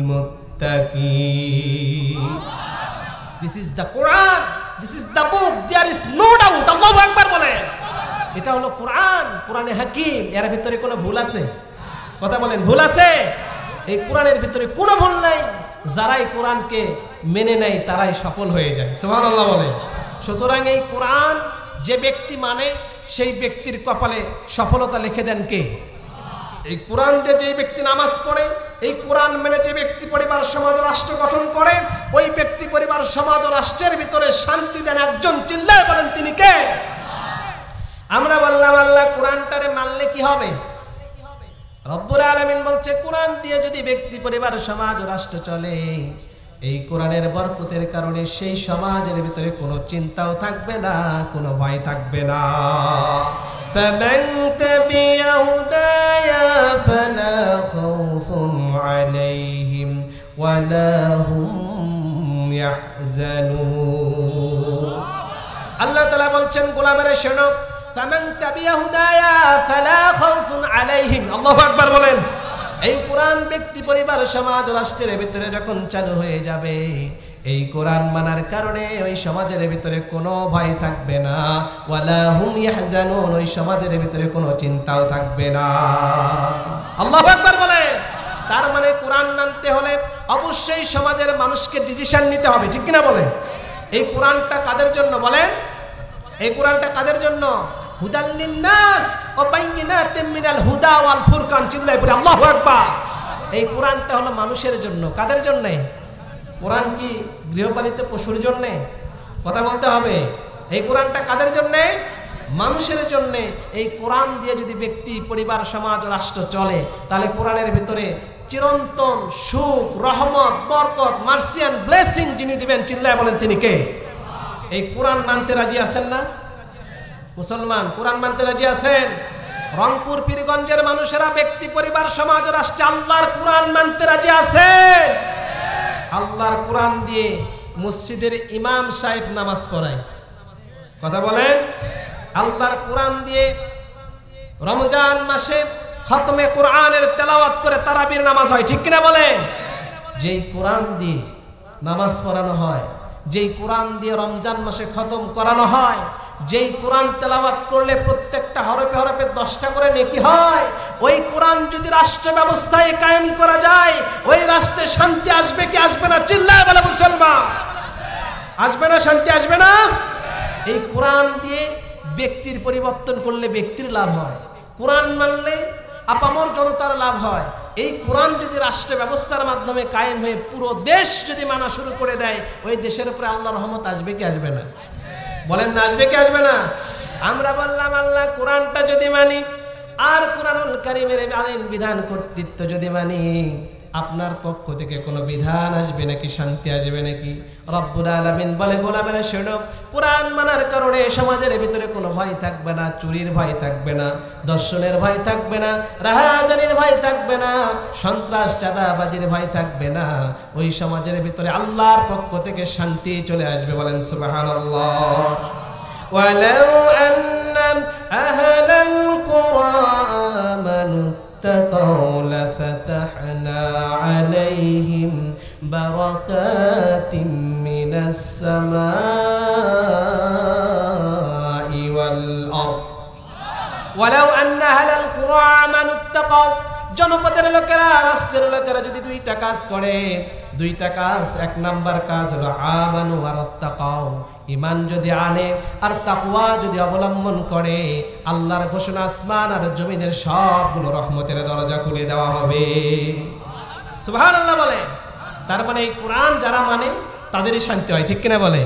মুত্তাকিন। This is the Quran, this is the book, there is no doubt. আল্লাহু আকবার বলেন। এটা হলো কোরআন, কোরআনে হাকিম। এর ভিতরে কোনো ভুল আছে? কথা বলেন, ভুল আছে? এই কোরআনের ভিতরে কোনো ভুল নাই। যারাই কোরআনকে মেনে নেয় তারাই সফল হয়ে যায়। সুবহানাল্লাহ বলে। সুতরাং এই কোরআন যে ব্যক্তি মানে, সেই ব্যক্তির কপালে সফলতা লিখে দেন কে? এই কোরআন দিয়ে যে ব্যক্তি নামাজ পড়ে, এই কোরআন মেনে যে ব্যক্তি পরিবার সমাজ রাষ্ট্র গঠন করে, ওই ব্যক্তি পরিবার সমাজ ও রাষ্ট্রের ভিতরে শান্তি দেন একজন, চিল্লায় বলেন তিনি কে? আমরা বললাম আল্লাহ কোরআনটারে মানলে কি হবে? রব্বুল আলামিন বলছে, কোরআন দিয়ে যদি ব্যক্তি পরিবার সমাজ ও রাষ্ট্র চলে, এই কোরআনের বরকতের কারণে সেই সমাজের ভিতরে কোনো চিন্তাও থাকবে না, কোনো ভয় থাকবে না। ফামান তাবিআ হুদায়া ফালা খাউফুন আলাইহিম ওয়ালা হুম ইয়াহজানুন। আল্লাহ তাআলা বলছেন, গোলামেরা শোনো, ফামান তাবিআ হুদায়া ফালা খাউফুন আলাইহিম। আল্লাহু আকবার বলেন। এই কোরআন ব্যক্তি পরিবার সমাজ রাষ্ট্রের ভিতরে যখন চালু হয়ে যাবে, এই কোরআন মানার কারণে ওই সমাজের ভিতরে কোনো ভয় থাকবে না, ওয়ালা হুম ইয়াহজানুন, ওই সমাজের ভিতরে কোনো চিন্তাও থাকবে না। আল্লাহু আকবার বলেন। তার মানে কোরআন মানতে হলে অবশ্যই সমাজের মানুষকে ডিসিশন নিতে হবে, ঠিক কিনা বলেন? এই কোরআনটা কাদের জন্য বলেন? এই কোরআনটা কাদের জন্য? হুদাল লিন্নাস ওয়া বাইয়িনাতিম মিনাল হুদা ওয়াল ফুরকান। চিল্লায় পড়ে আল্লাহু আকবার। এই কোরআনটা হলো মানুষের জন্য। কাদের জন্য? কোরআন কি গৃহপালিত পশুর জন্য? কথা বলতে হবে। এই কোরআনটা কাদের জন্য? মানুষের জন্য। এই কোরআন দিয়ে যদি ব্যক্তি পরিবার সমাজ রাষ্ট্র চলে, তাহলে কোরআনের ভিতরে চিরন্তন সুখ, রহমত, বরকত, মার্সি এন্ড ব্লেসিং যিনি দিবেন, চিল্লায় বলেন তিনি কে? এই কোরআন মানতে রাজি আছেন না মুসলমান? কোরআন মানতে রাজি আছেন? রংপুর পীরগঞ্জের মানুষেরা ব্যক্তি পরিবার সমাজ রাষ্ট্র আল্লাহর কোরআন মানতে রাজি আছে? আল্লাহর কোরআন দিয়ে মসজিদের ইমাম সাহেব নামাজ পড়ায়। কথা বলেন। আল্লাহর কোরআন দিয়ে রমজান মাসে খতমে কোরআনের তেলাওয়াত করে তারাবির নামাজ হয়, ঠিক কিনা বলেন? যেই কোরআন দিয়ে নামাজ পড়ানো হয়, যেই কোরআন দিয়ে রমজান মাসে খতম করানো হয়, যেই কোরআন তেলাওয়াত করলে প্রত্যেকটা হরফে হরফে 10টা করে নেকি হয়, ওই কোরআন যদি রাষ্ট্র ব্যবস্থায় কায়েম করা যায়, ওই রাষ্ট্রে শান্তি আসবে কি আসবে না? চিল্লায় বলে মুসলমান, আসবে না? শান্তি আসবে না? এই কোরআন দিয়ে ব্যক্তির পরিবর্তন করলে ব্যক্তির লাভ হয়, কোরআন মানলে আপামর জনতার লাভ হয়। এই কোরআন যদি রাষ্ট্র ব্যবস্থার মাধ্যমে কায়েম হয়ে পুরো দেশ যদি মানা শুরু করে দেয়, ওই দেশের উপরে আল্লাহর রহমত আসবে কি আসবে না? বলেন না, আসবে কি আসবে না? আমরা বললাম আল্লাহ কোরআনটা যদি মানি আর কোরআনুল কারীমের আইন বিধান কর্তৃত্ব যদি মানি, আপনার পক্ষ থেকে কোনো বিধান আসবে নাকি? শান্তি আসবে নাকি? রব্বুল আলামিন বলে, গোলামেরা শোনো, কোরআন মানার কারণে সমাজের ভিতরে কোনো ভয় থাকবে না, চুরির ভয় থাকবে না, দর্শনের ভয় থাকবে না, রাহাজানির ভয় থাকবে না, সন্ত্রাস চাঁদাবাজির ভয় থাকবে না। ওই সমাজের ভিতরে আল্লাহর পক্ষ থেকে শান্তি চলে আসবে। বলেন সুবহানাল্লাহ। ওয়ালাউ আন্না আহলাল কুরআন اتقوا لفتحنا عليهم بركات من السماء والأرض ولو أن أهل القرى آمنوا اتقوا। জনপদের লোকেরা, রাষ্ট্রের লোকেরা যদি 2টা কাজ করে, 2টা কাজ, 1 নাম্বার কাজ হলো আমানু আর তাকাও, ঈমান যদি আনে আর তাকওয়া যদি অবলম্বন করে, আল্লাহর ঘোষণা আসমান আর জমিনের সবগুলো রহমতের দরজা খুলে দেওয়া হবে। সুবহানাল্লাহ বলে। তার মানে এই কোরআন যারা মানে তাদেরই শান্তি হয়, ঠিক কিনা বলে?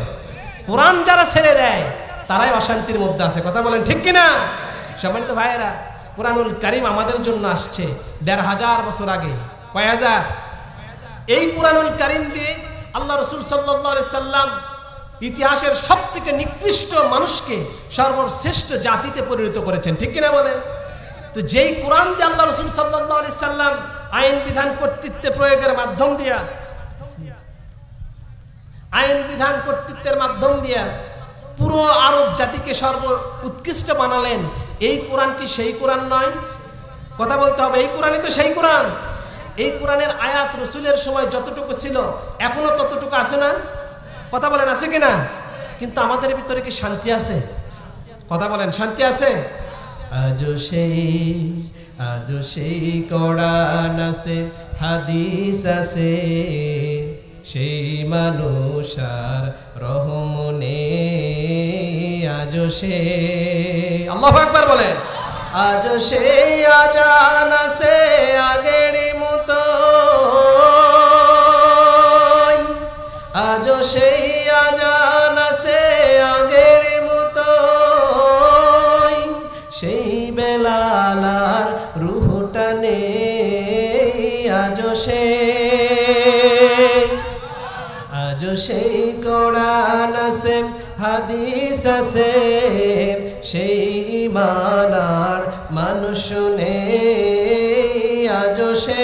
কোরআন যারা ছেড়ে দেয় তারাই অশান্তির মধ্যে আছে। কথা বলেন ঠিক কিনা? সম্মানিত ভাইয়েরা, কোরআনুল কারীম আমাদের জন্য আসছে 1500 বছর আগে। কয় হাজার? এই কোরআনুল কারীম দিয়ে আল্লাহ রাসূল সাল্লাল্লাহু আলাইহি সাল্লাম ইতিহাসের সবথেকে নিকৃষ্ট মানুষকে সর্বশ্রেষ্ঠ জাতিতে পরিণত করেছেন, ঠিক কিনা বলে? তো যেই কোরআন দিয়ে আল্লাহ রাসূল সাল্লাল্লাহু আলাইহি সাল্লাম আইন বিধান কর্তৃত্বে প্রয়োগের মাধ্যম দিয়া, আইন বিধান কর্তৃত্বের মাধ্যম দিয়া পুরো আরব জাতিকে সর্ব উৎকৃষ্ট বানালেন, এই কোরআন কি সেই কোরআন নয়? কথা বলতে হবে, এই কোরআনই তো সেই কোরআন। এই কোরআনের আয়াত রসুলের সময় যতটুকু ছিল এখনো ততটুকু আছে না? কথা বলেন, আছে কিনা? কিন্তু আমাদের ভিতরে কি শান্তি আছে? কথা বলেন, শান্তি আছে? আজও সেই কোরআন আছে, হাদিস আছে, সেই মানুষ আর রহমনে আজও সে, আল্লাহু আকবার বলেন, আজও সেই আজান আছে আগের মতো, আজও সেই আজান আছে আগের মতো, সেই বেলালার রূহটা নেই আজও সেই কোরআন আছে, হাদিস আছে, সেই ঈমান আর মানুষ নেই আজও সে।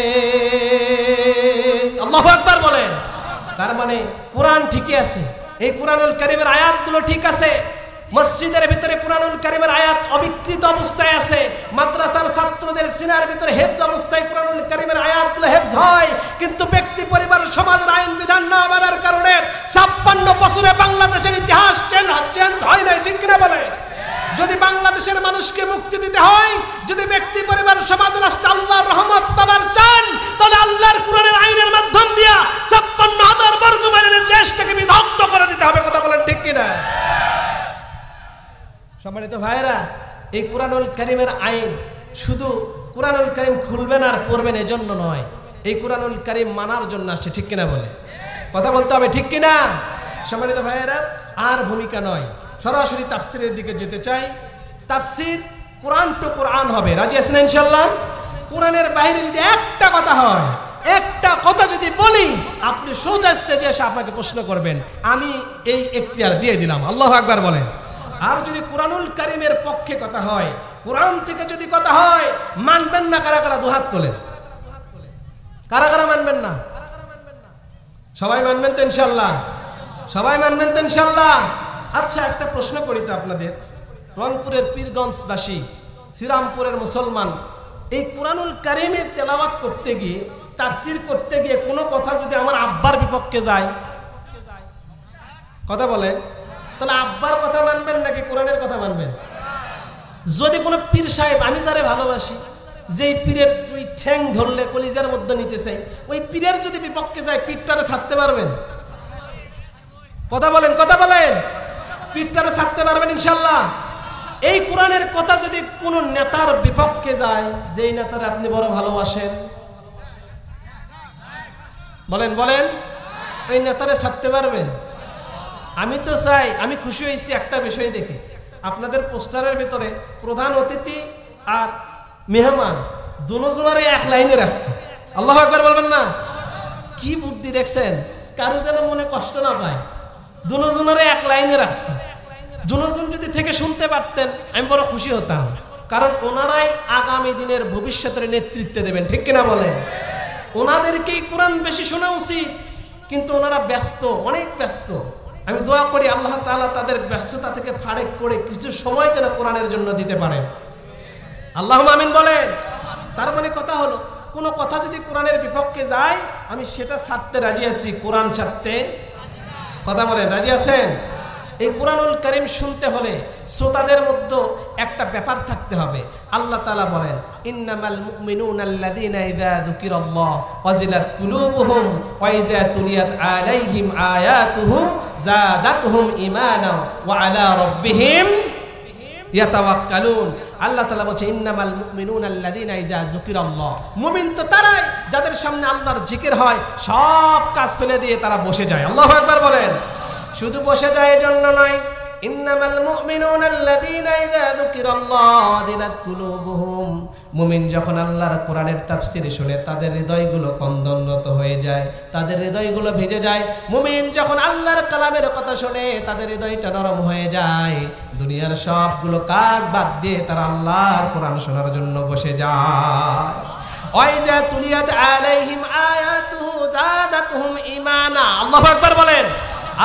আল্লাহু আকবার বলেন। তার মানে কোরআন ঠিকই আছে, এই কোরআনুল কারীমের আয়াতগুলো ঠিক আছে। মসজিদের ভিতরে কোরআনুল কারীমের আয়াত অবিকৃত অবস্থায় আছে, মাদ্রাসার ছাত্রদের সিনার ভিতরে হেফজ অবস্থায় কোরআনুল কারীমের আয়াতগুলো হেফজ হয়, কিন্তু ব্যক্তি পরিবার সমাজের আইন বিধান না মানার কারণে 56 বছরে বাংলাদেশের ইতিহাস চেঞ্জ হয় নাই, ঠিক কিনা বলে? যদি বাংলাদেশের মানুষকে মুক্তি দিতে হয়, যদি ব্যক্তি পরিবার সমাজ রাষ্ট্র আল্লাহর রহমত পাবার চান, তাহলে আল্লাহর কোরআনের আইনের মাধ্যম দিয়া 56,000 বর্গ মাইলের দেশটাকে বিভক্ত করে দিতে হবে। কথা বলেন ঠিক কিনা? সম্মানিত ভাইয়েরা, এই কোরআনুল কারীমের আইন শুধু কোরআনুল কারীম খুলবেন আর পড়বেন এজন্য নয়, এই কোরআনুল কারীম মানার জন্য আসছে, ঠিক কিনা বলে? কথা বলতে হবে, ঠিক কিনা? সম্মানিত ভাইয়েরা, আর ভূমিকা নয়, সরাসরি তাফসিরের দিকে যেতে চাই। তাফসির কোরআন টু কোরআন হবে, রাজি আছেন ইনশাআল্লাহ? কোরআনের বাইরে যদি একটা কথা হয়, একটা কথা যদি বলি, আপনি সোজা স্টেজে এসে আপনাকে প্রশ্ন করবেন, আমি এই এখতিয়ার দিয়ে দিলাম। আল্লাহু আকবার বলেন। আর যদি কোরআনুল কারীমের পক্ষে কথা হয়, কোরআন থেকে যদি কথা হয়, মানবেন না কারা কারা? দুহাত তোলেন। কারা কারা মানবেন না? সবাই মানবেন তো ইনশাআল্লাহ? সবাই মানবেন তো ইনশাআল্লাহ? আচ্ছা, একটা প্রশ্ন করি তো আপনাদের। রংপুরের পীরগঞ্জবাসী, শ্রীরামপুরের মুসলমান, এই কোরআনুল কারীমের তেলাওয়াত করতে গিয়ে, তাফসীর করতে গিয়ে কোনো কথা যদি আমার আব্বার বিপক্ষে যায়, কথা বলেন, তো তাহলে আব্বার কথা মানবেন নাকি কোরআনের কথা মানবেন? যদি কোনো পীর সাহেব, আমি যারে ভালোবাসি, যেই পীরের দুই ঠ্যাং ধরলে কলিজার মধ্যে নিতে চাই, ওই পীরের যদি বিপক্ষে যায় পীরটারে ছাড়তে পারবেন? কথা বলেন, কথা বলেন। পীরটারে ছাড়তে পারবেন ইনশাল্লাহ? এই কোরআনের কথা যদি কোনো নেতার বিপক্ষে যায়, যেই নেতার আপনি বড় ভালোবাসেন, বলেন বলেন, ওই নেতারে ছাড়তে পারবেন? আমি তো চাই, আমি খুশি হয়েছি একটা বিষয় দেখে, আপনাদের পোস্টারের ভিতরে প্রধান অতিথি আর মেহমান দুজনেরই এক লাইনে রাখছে। আল্লাহু আকবার বলবেন না? কি বুদ্ধি দেখছেন, কারো যেন মনে কষ্ট না পায়, দুজনেরই এক লাইনে রাখছে। দুজন যদি থেকে শুনতে পারতেন আমি বড় খুশি হতাম, কারণ ওনারাই আগামী দিনের ভবিষ্যতের নেতৃত্ব দেবেন, ঠিক কিনা বলেন? ওনাদেরকেই কোরআন বেশি শোনা উচিত, কিন্তু ওনারা ব্যস্ত, অনেক ব্যস্ত। আমি দোয়া করি আল্লাহ তাআলা তাদের ব্যস্ততা থেকে ফারেক করে কিছু সময় যেন কোরআনের জন্য দিতে পারেন। আল্লাহুম্মা আমিন বলেন। তার মানে কথা হলো, কোনো কথা যদি কোরআনের বিপক্ষে যায় আমি সেটা ছাড়তে রাজি আছি, কোরআন ছাড়তে, কথা বলেন, রাজি আছেন? এই কোরআনুল কারীম শুনতে হলে শ্রোতাদের মধ্যে একটা ব্যাপার থাকতে হবে। আল্লাহ তাআলা বলেন, ইন্নামাল মুমিনুনা আল্লাযীনা ইযা যুকিরাল্লাহু ওয়াজিলাত কুলুবুহুম ওয়া ইযা তুলিয়াত আলাইহিম আয়াতুহু যাদাতহুম ঈমানা ওয়া আলা রাব্বিহিম ইয়াতাওয়াক্কালুন। আল্লাহ তাআলা বলেন, ইন্নামাল মুমিনুনা আল্লাযীনা ইযা যুকিরাল্লাহ, মুমিন তো তারাই যাদের সামনে আল্লাহর জিকির হয় সব কাজ ফেলে দিয়ে তারা বসে যায়। আল্লাহু আকবার বলেন। শুধু বসে যায় এজন্য নয়, ইন্নামাল মুমিনুনা আল্লাযীনা ইযা যুকিরাল্লাহু ওয়াজিলাত কুলুবুহুম, মুমিন যখন আল্লাহর কোরআনের তাফসীর শুনে তাদের হৃদয়গুলো কন্দনরত হয়ে যায়, তাদের হৃদয়গুলো ভিজে যায়। মুমিন যখন আল্লাহর কালামের কথা শুনে তাদের হৃদয়টা নরম হয়ে যায়। দুনিয়ার সবগুলো কাজ বাদ দিয়ে তারা আল্লাহর কোরআন শোনার জন্য বসে যায়। ওয়াইজা তুলিয়াত আলাইহিম আয়াতুহু যাদাতহুম ঈমানা, আল্লাহু আকবার বলেন।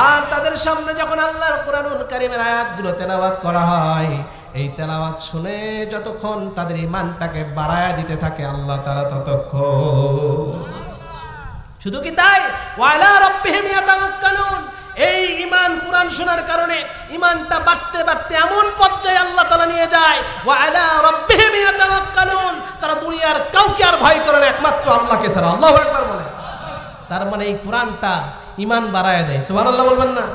আর তাদের সামনে যখন আল্লাহর কোরআনুল কারীমের আয়াতগুলো তেলাওয়াত করা হয়, এই তেলাওয়াত শুনে যতক্ষণ তাদের ঈমানটাকে বাড়ায়া দিতে থাকে আল্লাহ তাআলা ততক্ষণ। শুধু কি তাই, ওয়া আলা রাব্বিহিম ইয়াতাওয়াক্কালুন, এই ঈমান কোরআন শোনার কারণে ঈমানটা বাড়তে বাড়তে এমন পর্যায়ে আল্লাহ তাআলা নিয়ে যায়, ওয়া আলা রাব্বিহিম ইয়াতাওয়াক্কালুন, তারা দুনিয়ার কাউকে আর ভয় করে না, একমাত্র আল্লাহকে ছাড়া। আল্লাহু আকবার বলে। তার মানে এই কোরআনটা ঈমান বাড়ায় দেয়, সুবহানাল্লাহ বলবেন না?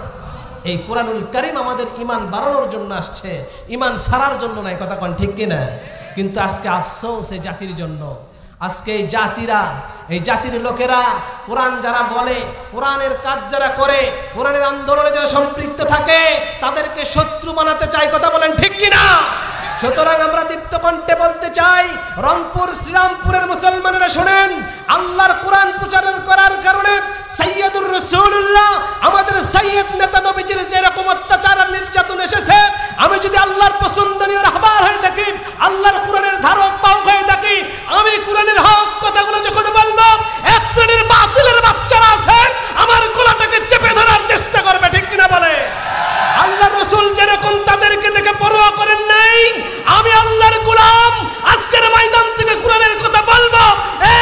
এই কোরআনুল কারীম আমাদের ঈমান বাড়ানোর জন্য আসছে, ঈমান ছাড়ার জন্য নাই, কথা কোন ঠিক কিনা? কিন্তু আজকে আফসোস এই জাতির জন্য, আজকে এই জাতিরা, এই জাতির লোকেরা কোরআন যারা বলে, কোরআনের কাজ যারা করে, কোরআনের আন্দোলনে যারা সম্পৃক্ত থাকে তাদেরকে শত্রু বানাতে চায়, কথা বলেন ঠিক কিনা? সুতরাং আমরা দীপ্ত কণ্ঠে বলতে চাই, রংপুর শ্রীরামপুরের মুসলমানেরা শোনেন, আল্লাহর কোরআন প্রচার করার কারণে সাইয়্যিদুর রাসূলুল্লাহ আমাদের সাইয়্যিদ নেতা নবীজির যেরকম অত্যাচার আর নির্যাতন এসেছে, আমি যদি আল্লাহর পছন্দনীয় রাহবার হয়ে থাকি, আল্লাহর কোরআনের ধারক বাহক হয়ে থাকি, আমি কোরআনের হক কথাগুলো যখন বলবো, এক শ্রেণীর বাতিলের বাচ্চারা আছেন আমার গলাটাকে চেপে ধরার চেষ্টা করবে, ঠিক কিনা বলে? আল্লাহর রাসূল যেরকম তাদেরকে দেখে পরোয়া করেন নাই, আমি আল্লাহর গোলাম আজকের ময়দান থেকে কোরআনের কথা বলবো,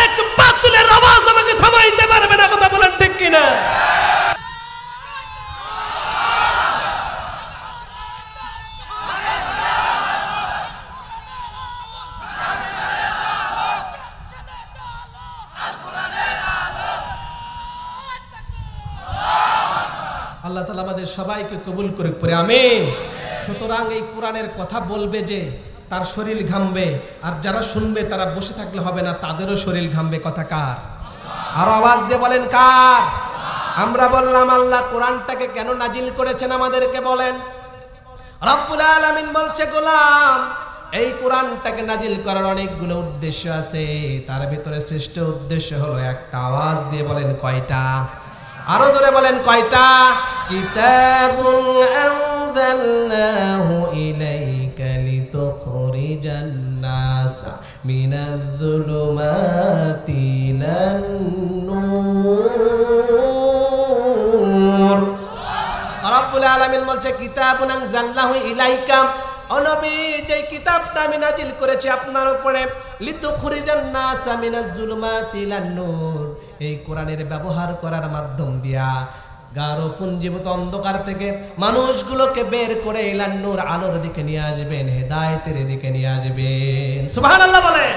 এক বাতিলের আওয়াজ আমাকে থামাইতে পারবে না, কথা বলেন ঠিক কিনা? আল্লাহ তাআলা আমাদের সবাইকে কবুল করুক পড়ে আমিন। সুতরাং এই কোরআনের কথা বলবে যে তার শরীর ঘামবে, আর যারা শুনবে তারা বসে থাকলে হবে না, তাদেরও শরীর ঘামবে। কথা কার? আরো আওয়াজ দিয়ে বলেন কার? আমরা বললাম আল্লাহ কোরআনটাকে কেন নাজিল করেছেন আমাদেরকে বলেন। রব্বুল আলামিন বলছে, গোলাম এই কোরআনটাকে নাজিল করার অনেকগুলো উদ্দেশ্য আছে, তার ভিতরে শ্রেষ্ঠ উদ্দেশ্য হলো একটা। আওয়াজ দিয়ে বলেন কয়টা? আরো জোরে বলেন কয়টা? কিতাবুন আনজালনাহু ইলাইকা লিতুখরিজান নাসা মিনায-যুলুমাতি ইলান নূর। রব্বুল আলামিন বলছে, কিতাবুন আনজালনাহু ইলাইকা, ও নবী যে কিতাবটা আমি নাজিল করেছি আপনার উপরে, লিতুখরিজান নাসা মিনাজ-যুলুমাতি ইলান নূর, এই কোরআনের ব্যবহার করার মাধ্যম দিয়া গাঢ় পুঞ্জীভূত অন্ধকার থেকে মানুষগুলোকে বের করে ইলান নূর আলোর দিকে নিয়ে আসবেন, হেদায়েতের দিকে নিয়ে আসবেন। সুবহানাল্লাহ বলেন।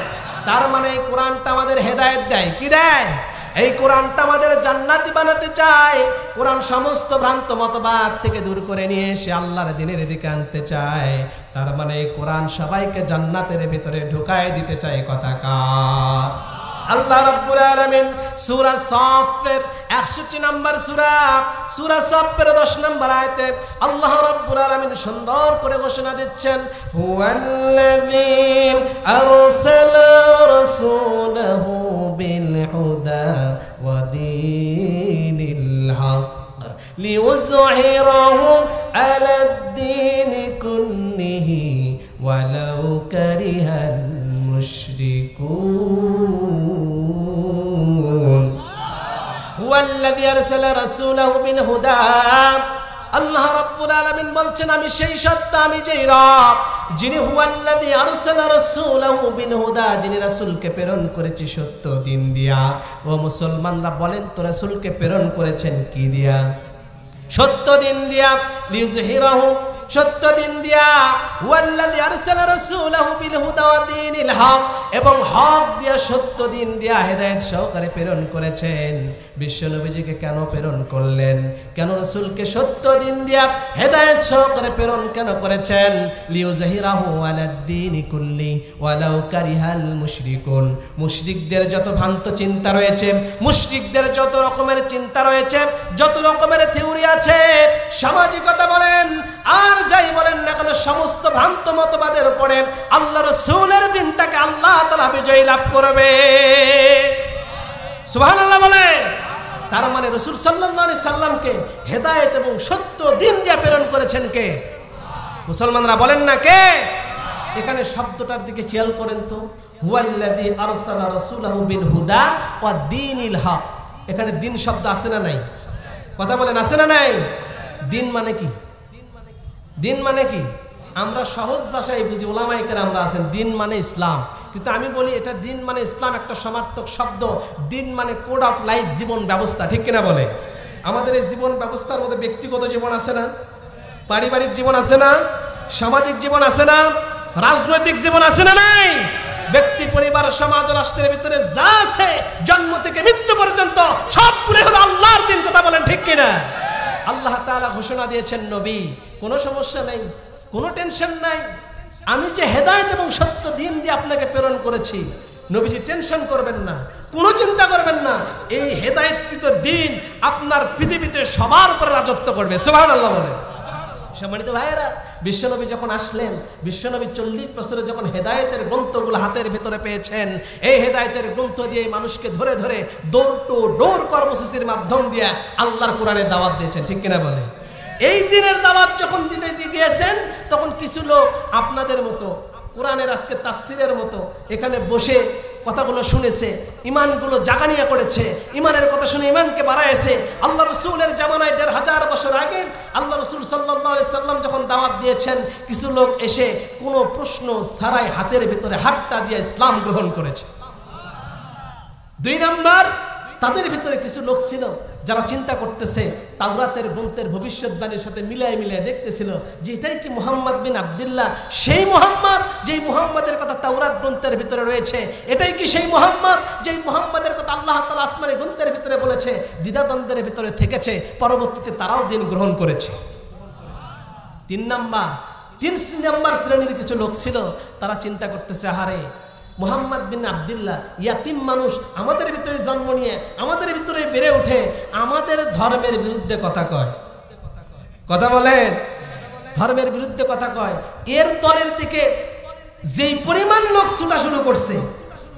তার মানে এই কোরআনটা আমাদের হেদায়েত দেয়। কি দেয়? এই কোরআনটা আমাদের জান্নাতি বানাতে চায়। কোরআন সমস্ত ভ্রান্ত মতবাদ থেকে দূর করে নিয়ে এসে আল্লাহর দ্বীনের দিকে আনতে চায়। তার মানে এই কোরআন সবাইকে জান্নাতের ভিতরে ঢুকায় দিতে চায়। কথা কার? আল্লাহ রাব্বুল আলামিন সূরা সাফের 61 নম্বর সূরা সাফের 10 নম্বর আয়াতে আল্লাহ রাব্বুল আলামিন সুন্দর করে ঘোষণা দিচ্ছেন, হুয়াল্লাযী আরসালা রাসূলাহু বিল হুদা ওয়া দীনিল হক লিইয়ুযহিরাহু আলাদ-দীনি কুল্লিহি ওয়ালাউ কারিহাল মুশরিকুন। হুয়াল্লাযী আরসালা রাসূলাহু বিল হুদা। আল্লাহ রাব্বুল আলামিন বলছেন, আমি সেই সত্তা, আমি যেই রব, যিনি হুয়াল্লাযী আরসালা রাসূলাহু বিল হুদা, যিনি রাসূলকে প্রেরণ করেছি সত্য দিন দিয়া। ও মুসলমানরা বলেন তো, রাসূলকে প্রেরণ করেছেন কি দিয়া? সত্য দিন দিয়া। লিইয়ুযহিরাহু, সত্য দিন দিয়া। ওয়াল্লাযী আরসালা রাসূলাহু বিল হুদা ওয়া দীনিল হক, এবং হক দিয়া, সত্য দিন দিয়া হেদায়েত সহকারে প্রেরণ করেছেন। বিশ্ব নবীজিকে কেন প্রেরণ করলেন? কেন রাসূলকে সত্য দিন দিয়া হেদায়েত সহকারে প্রেরণ কেন করেছেন? লিইয়ুযহিরাহু আলাদ-দীনি কুল্লি ওয়ালাউ কারিহাল মুশরিকুন। মুশরিকদের যত ভ্রান্ত চিন্তা রয়েছে, মুশরিকদের যত রকমের চিন্তা রয়েছে, যত রকমের থিওরি আছে, সামাজিকতা বলেন আর যাই বলেন না কেন, সমস্ত ভ্রান্ত মতবাদের উপরে আল্লাহ রাসূলের দিনটাকে আল্লাহ তাআলা বিজয় লাভ করবে। সুবহানাল্লাহ বলেন। তার মানে রাসূল সাল্লাল্লাহু আলাইহি সাল্লামকে হেদায়েত এবং সত্য দিন দিয়ে প্রেরণ করেছেন কে? মুসলমানরা বলেন না কে? এখানে শব্দটার দিকে খেয়াল করেন তো, হুয়াল্লাযী আরসালা রাসূলাহু বিল হুদা ওয়া দীনিল হক। এখানে দিন শব্দ আছে না নাই? কথা বলেন, আছে না নাই? দিন মানে কি? দিন মানে কি? আমরা সহজ ভাষায় বুঝি, ওলামায়ে কেরামরা আছেন, দিন মানে ইসলাম। কিন্তু আমি বলি এটা দিন মানে ইসলাম একটা সমার্থক শব্দ। দিন মানে কোড অফ লাইফ, জীবন ব্যবস্থা। ঠিক কিনা বলে? আমাদের এই জীবন ব্যবস্থার মধ্যে ব্যক্তিগত জীবন আছে না, পারিবারিক জীবন আছে না, সামাজিক জীবন আছে না, রাজনৈতিক জীবন আছে না নাই? ব্যক্তি, পরিবার, সমাজ, রাষ্ট্রের ভিতরে যা আছে জন্ম থেকে মৃত্যু পর্যন্ত সবগুলো হলো আল্লাহর দিন। কথা বলেন ঠিক কিনা? আল্লাহ তাআলা ঘোষণা দিয়েছেন, নবী কোনো সমস্যা নাই, কোনো টেনশন নাই, আমি যে হেদায়েত এবং সত্য দিন দিয়ে আপনাকে প্রেরণ করেছি, নবীজি টেনশন করবেন না, কোনো চিন্তা করবেন না। এই হেদায়েতকৃত দিন আপনার পৃথিবীতে সবার উপরে রাজত্ব করবে। সুবহানাল্লাহ বলে। সম্মানিত ভাইয়েরা, বিশ্বনবী যখন আসলেন, বিশ্বনবী 40 বছরে যখন হেদায়েতের গ্রন্থগুলো হাতের ভেতরে পেয়েছেন, এই হেদায়েতের গ্রন্থ দিয়ে মানুষকে ধরে ধরে ডোর টু ডোর কর্মসূচির মাধ্যম দিয়ে আল্লাহর কোরআনের দাওয়াত দিয়েছেন। ঠিক কিনা বলে? এই দিনের দাওয়াত যখন দিতে গিয়েছেন, তখন কিছু লোক আপনাদের মতো কোরআনের আজকে তাফসিরের মতো এখানে বসে কথাগুলো শুনেছে, ইমানগুলো জাগানিয়া করেছে, ইমানের কথা শুনে ইমানকে বাড়াইছে। আল্লাহ রসুলের জামানায় 1500 বছর আগে আল্লাহ রসুল সাল্লাল্লাহু আলাইহি সাল্লাম যখন দাওয়াত দিয়েছেন, কিছু লোক এসে কোনো প্রশ্ন ছাড়াই হাতের ভিতরে হাতটা দিয়ে ইসলাম গ্রহণ করেছে। 2 নাম্বার, তাদের ভিতরে কিছু লোক ছিল যারা চিন্তা করতেছে, তাওরাতের গ্রন্থের ভবিষ্যৎবাণীর সাথে মিলায় মিলায় দেখতেছিল যে এটাই কি মুহাম্মদ বিন আব্দুল্লাহ, সেই মুহাম্মদ যেই মুহাম্মাদের কথা তাওরাত গ্রন্থের ভিতরে রয়েছে? এটাই কি সেই মুহাম্মদ যেই মুহাম্মাদের কথা আল্লাহ তাআলা আসমানি গ্রন্থের ভিতরে বলেছে? দ্বিধাদ্বন্দ্বের ভিতরে থেকেছে, পরবর্তীতে তারাও দিন গ্রহণ করেছে। 3 নাম্বার শ্রেণীর কিছু লোক ছিল, তারা চিন্তা করতেছে, আহারে মুহাম্মদ বিন আব্দুল্লাহ ইয়াতিম মানুষ, আমাদের ভিতরে জন্ম নিয়ে আমাদের ভিতরে বেড়ে ওঠে, আমাদের ধর্মের বিরুদ্ধে কথা কয়। কথা বলেন, ধর্মের বিরুদ্ধে কথা কয়। এর দলের দিকে যেই পরিমাণ লোক ছুটা শুরু করছে,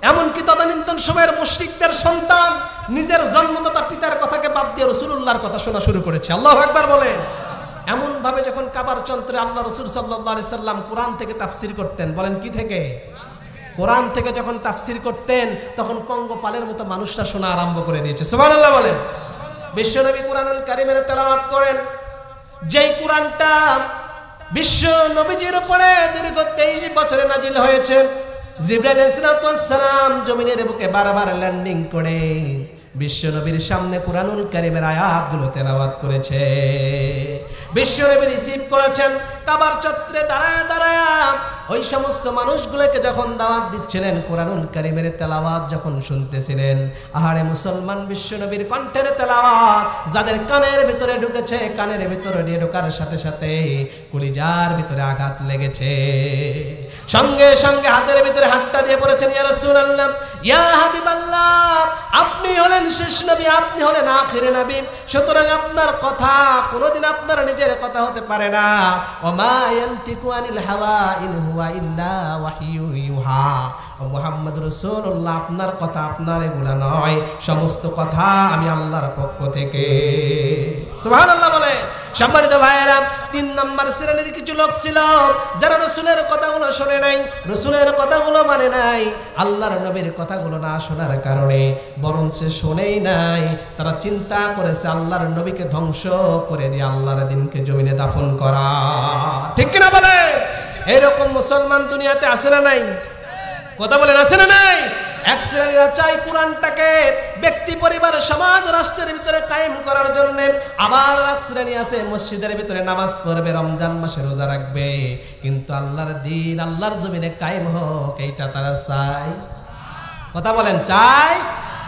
এমনকি তদানীন্তন সময়ের মুশরিকদের সন্তান নিজের জন্মদাতা পিতার কথাকে বাদ দিয়ে রাসূলুল্লাহর কথা শোনা শুরু করেছে। আল্লাহু আকবার বলেন। এমন ভাবে যখন কাবার চন্ত্রে আল্লাহ রাসূল সাল্লাল্লাহু আলাইহি সাল্লাম কোরআন থেকে তাফসীর করতেন, বলেন কি থেকে? কোরআন থেকে যখন তাফসীর করতেন, তখন পঙ্গপালের মতো মানুষরা শোনা আরম্ভ করে দিয়েছে। সুবহানাল্লাহ বলেন। বিশ্বনবী কোরআনুল কারীমের তেলাওয়াত করেন, যেই কোরআনটা বিশ্ব নবীজির উপরে দীর্ঘ 23 বছরে নাজিল হয়েছে। জিবরাইল আলাইহিস সালাম জমিনের বুকে বারবার ল্যান্ডিং করে বিশ্বনবীর সামনে কুরআনুল কারীমের আয়াতগুলো তেলাওয়াত করেছে। বিশ্বনবী রিসিভ করেছেন। কাবার চত্বরে দাঁড়ায় দাঁড়ায় ওই সমস্ত মানুষগুলোকে যখন দাওয়াত দিচ্ছিলেন, কুরআনুল কারীমের তেলাওয়াত যখন শুনতেছিলেন, আহারে মুসলমান, বিশ্বনবীর কণ্ঠের তেলাওয়াত যাদের কানের ভিতরে ঢুকেছে, কানের ভিতরে দিয়ে ঢোকার সাথে সাথে কলিজার ভিতরে আঘাত লেগেছে। সঙ্গে সঙ্গে হাতের ভিতরে হাতটা দিয়ে পড়েছেন, ইয়া রাসূলুল্লাহ, ইয়া হাবিবাল্লাহ, আপনি হলেন শেষ নবী, আপনি হলেন আখিরে নবী, সুতরাং আপনার কথা কোনোদিন আপনার নিজের কথা হতে পারে না। ওমা ইয়ানতিকু আনিল হাওয়া ইন হুয়া ইল্লা ওয়াহয়ু ইউহা। ও মুহাম্মদ রাসূলুল্লাহ, আপনার কথা আপনার এগুলা নয়, সমস্ত কথা আমি আল্লাহর পক্ষ থেকে। সুবহানাল্লাহ বলে। সম্মানিত ভাইয়েরা, 3 নম্বর শ্রেণীর কিছু লোক ছিল যারা রাসূলের কথাগুলো শুনে নাই, রাসূলের কথাগুলো মানে নাই। আল্লাহর নবীর কথাগুলো না শোনার কারণে, বরং সে শোনেই নাই, তারা চিন্তা করেছে আল্লাহর নবীকে ধ্বংস করে দিয়ে আল্লাহর দ্বীনকে জমিনে দাফন করা। ঠিক কিনা বলে? এরকম মুসলমান দুনিয়াতে আছে না নাই? কথা বলেন, আছে না নাই? এক শ্রেণীরা চাই কোরআনটাকে ব্যক্তি, পরিবার, সমাজ, রাষ্ট্রের ভিতরে কায়েম করার জন্য। আবার এক শ্রেণী আছে মসজিদের ভিতরে নামাজ পড়বে, রমজান মাসে রোজা রাখবে, কিন্তু আল্লাহর দ্বীন আল্লাহর জমিনে কায়েম হোক এইটা তারা চায়। কথা বলেন, চায়?